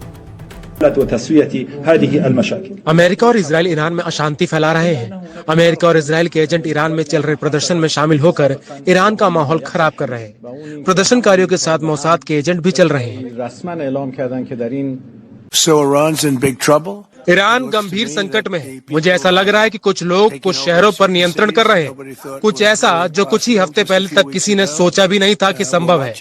अमेरिका और इजराइल ईरान में अशांति फैला रहे हैं। अमेरिका और इजराइल के एजेंट ईरान में चल रहे प्रदर्शन में शामिल होकर ईरान का माहौल खराब कर रहे हैं। प्रदर्शनकारियों के साथ मोसाद के एजेंट भी चल रहे हैं। ईरान गंभीर संकट में है। मुझे ऐसा लग रहा है कि कुछ लोग कुछ शहरों पर नियंत्रण कर रहे हैं, कुछ ऐसा जो कुछ ही हफ्ते पहले तक किसी ने सोचा भी नहीं था कि संभव है।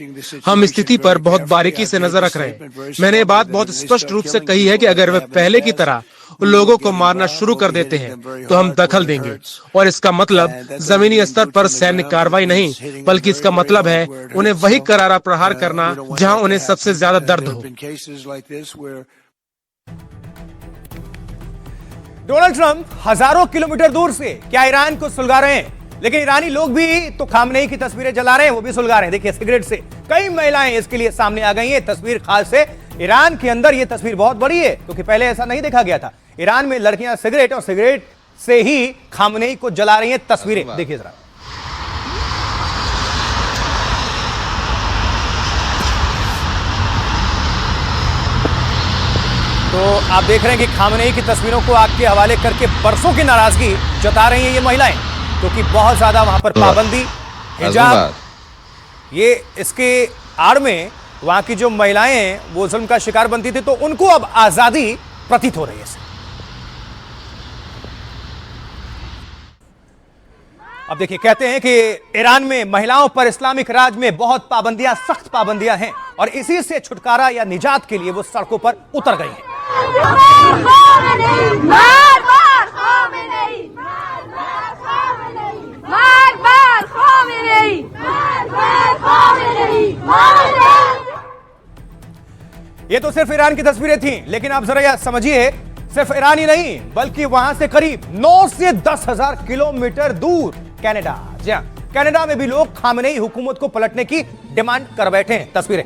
हम स्थिति पर बहुत बारीकी से नजर रख रहे हैं। मैंने ये बात बहुत स्पष्ट रूप से कही है कि अगर वे पहले की तरह लोगों को मारना शुरू कर देते हैं तो हम दखल देंगे। और इसका मतलब जमीनी स्तर पर सैन्य कार्रवाई नहीं, बल्कि इसका मतलब है उन्हें वही करारा प्रहार करना जहां उन्हें सबसे ज्यादा दर्द हो। डोनाल्ड ट्रंप हजारों किलोमीटर दूर से क्या ईरान को सुलगा रहे हैं, लेकिन ईरानी लोग भी तो खामनेई की तस्वीरें जला रहे हैं, वो भी सुलगा रहे हैं। देखिए सिगरेट से कई महिलाएं इसके लिए सामने आ गई हैं। तस्वीर खास से ईरान के अंदर ये तस्वीर बहुत बड़ी है, क्योंकि पहले ऐसा नहीं देखा गया था। ईरान में लड़कियां सिगरेट और सिगरेट से ही खामनेई को जला रही हैं। तस्वीरें देखिए जरा। तो आप देख रहे हैं कि खामनेई की तस्वीरों को आग के हवाले करके बरसों की नाराजगी जता रही हैं ये महिलाएं, क्योंकि बहुत ज्यादा वहां पर पाबंदी, हिजाब, ये इसके आड़ में वहां की जो महिलाएं हैं वो जुल्म का शिकार बनती थी, तो उनको अब आजादी प्रतीत हो रही है। अब देखिए, कहते हैं कि ईरान में महिलाओं पर इस्लामिक राज में बहुत पाबंदियां, सख्त पाबंदियां हैं और इसी से छुटकारा या निजात के लिए वो सड़कों पर उतर गई हैं। ये तो सिर्फ ईरान की तस्वीरें थीं, लेकिन आप जरा समझिए, सिर्फ ईरान ही नहीं बल्कि वहां से करीब 9 से 10,000 किलोमीटर दूर कनाडा, जी हां, कनाडा में भी लोग खामेनेई हुकूमत को पलटने की डिमांड कर बैठे हैं। तस्वीरें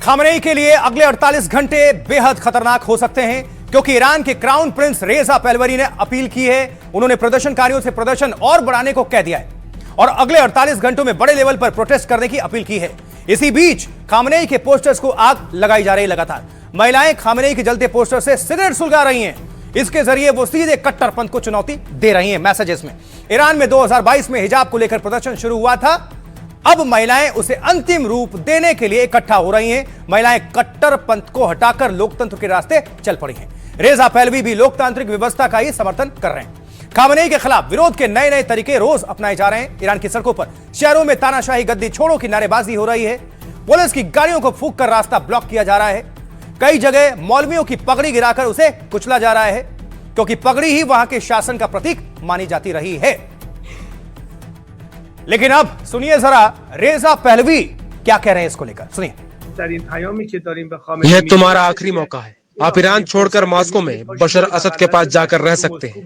खामेनेई के लिए अगले 48 घंटे बेहद खतरनाक हो सकते हैं, क्योंकि ईरान के क्राउन प्रिंस रेजा पहलवी ने अपील की है। उन्होंने प्रदर्शनकारियों से प्रदर्शन और बढ़ाने को कह दिया है और अगले 48 घंटों में बड़े लेवल पर प्रोटेस्ट करने की अपील की है। इसी बीच खामेनेई के पोस्टर्स को आग लगाई जा रही है। लगातार महिलाएं खामेनेई के जलते पोस्टर से सिगरेट सुलगा रही हैं। इसके जरिए वो सीधे कट्टरपंथ को चुनौती दे रही हैं मैसेजेस में। ईरान में 2022 में हिजाब को लेकर प्रदर्शन शुरू हुआ था, अब महिलाएं उसे अंतिम रूप देने के लिए इकट्ठा हो रही हैं। महिलाएं कट्टरपंथ को हटाकर लोकतंत्र के रास्ते चल पड़ी हैं। रेजा पहलवी भी लोकतांत्रिक व्यवस्था का ही समर्थन कर रहे हैं। खामेनेई के खिलाफ विरोध के नए नए तरीके रोज अपनाए जा रहे हैं। ईरान की सड़कों पर, शहरों में तानाशाही गद्दी छोड़ो की नारेबाजी हो रही है। पुलिस की गाड़ियों को फूंक कर रास्ता ब्लॉक किया जा रहा है। कई जगह मौलवियों की पगड़ी गिराकर उसे कुचला जा रहा है, क्योंकि पगड़ी ही वहां के शासन का प्रतीक मानी जाती रही है। लेकिन अब सुनिए जरा रेजा पहलवी क्या कह रहे हैं इसको लेकर, सुनिए। यह तुम्हारा आखिरी मौका है। आप ईरान छोड़कर मॉस्को में बशर असद के पास जाकर रह सकते हैं।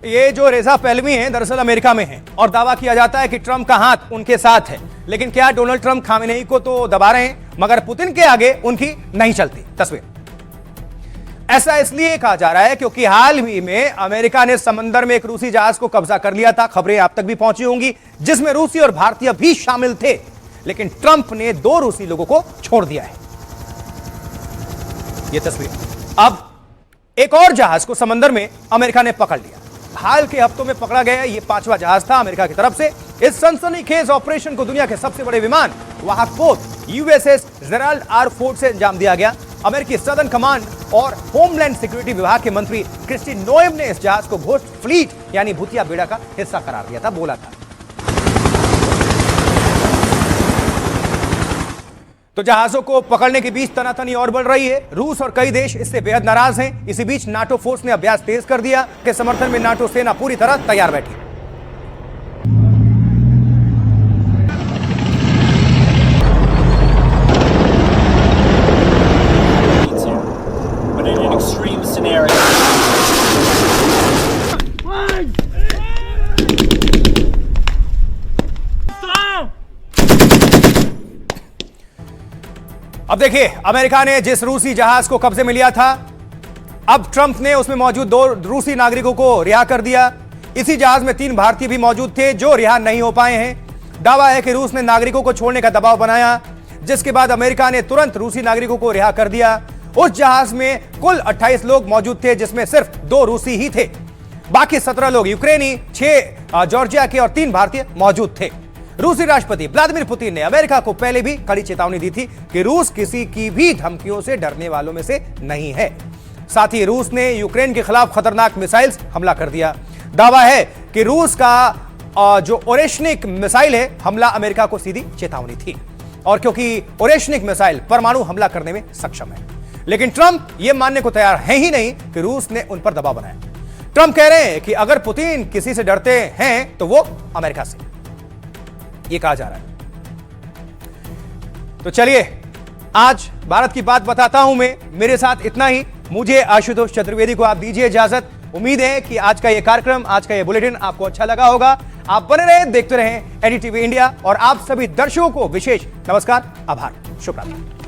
ये जो रेजा पहलवी हैं दरअसल अमेरिका में हैं और दावा किया जाता है कि ट्रंप का हाथ उनके साथ है। लेकिन क्या डोनाल्ड ट्रंप खामेनेई को तो दबा रहे हैं, मगर पुतिन के आगे उनकी नहीं चलती। तस्वीर ऐसा इसलिए कहा जा रहा है क्योंकि हाल ही में अमेरिका ने समंदर में एक रूसी जहाज को कब्जा कर लिया था। खबरें आप तक भी पहुंची होंगी, जिसमें रूसी और भारतीय भी शामिल थे। लेकिन ट्रंप ने 2 रूसी लोगों को छोड़ दिया है। यह तस्वीर। अब एक और जहाज को समंदर में अमेरिका ने पकड़ लिया। हाल के हफ्तों में पकड़ा गया यह 5वां जहाज था अमेरिका की तरफ से। इस सनसनीखेज ऑपरेशन को दुनिया के सबसे बड़े विमान वाहक पोत यूएसएस जेराल्ड आर फोर्ड से अंजाम दिया गया। अमेरिकी सदर्न कमांड और होमलैंड सिक्योरिटी विभाग के मंत्री क्रिस्टी नोएम ने इस जहाज को घोस्ट फ्लीट यानी भूतिया बेड़ा का हिस्सा करार दिया था, बोला था। तो जहाजों को पकड़ने के बीच तनातनी और बढ़ रही है। रूस और कई देश इससे बेहद नाराज हैं। इसी बीच नाटो फोर्स ने अभ्यास तेज कर दिया। के समर्थन में नाटो सेना पूरी तरह तैयार बैठी। अब देखिए, अमेरिका ने जिस रूसी जहाज को कब्जे में लिया था, अब ट्रंप ने उसमें मौजूद 2 रूसी नागरिकों को रिहा कर दिया। इसी जहाज में 3 भारतीय भी मौजूद थे जो रिहा नहीं हो पाए हैं। दावा है कि रूस ने नागरिकों को छोड़ने का दबाव बनाया, जिसके बाद अमेरिका ने तुरंत रूसी नागरिकों को रिहा कर दिया। उस जहाज में कुल 28 लोग मौजूद थे, जिसमें सिर्फ 2 रूसी ही थे। बाकी 17 लोग यूक्रेनी, 6 जॉर्जिया के और 3 भारतीय मौजूद थे। रूसी राष्ट्रपति व्लादिमीर पुतिन ने अमेरिका को पहले भी कड़ी चेतावनी दी थी कि रूस किसी की भी धमकियों से डरने वालों में से नहीं है। साथ ही रूस ने यूक्रेन के खिलाफ खतरनाक मिसाइल हमला कर दिया। दावा है कि रूस का जो ओरेशनिक मिसाइल है, हमला अमेरिका को सीधी चेतावनी थी, और क्योंकि ओरेशनिक मिसाइल परमाणु हमला करने में सक्षम है। लेकिन ट्रंप यह मानने को तैयार है ही नहीं कि रूस ने उन पर दबाव बनाया। ट्रंप कह रहे हैं कि अगर पुतिन किसी से डरते हैं तो वो अमेरिका से, ये कहा जा रहा है। तो चलिए, आज भारत की बात बताता हूं मैं। मेरे साथ इतना ही। मुझे आशुतोष चतुर्वेदी को आप दीजिए इजाजत। उम्मीद है कि आज का ये कार्यक्रम, आज का ये बुलेटिन आपको अच्छा लगा होगा। आप बने रहे, देखते रहें एनडीटीवी इंडिया, और आप सभी दर्शकों को विशेष नमस्कार, आभार, शुभ रात्रि।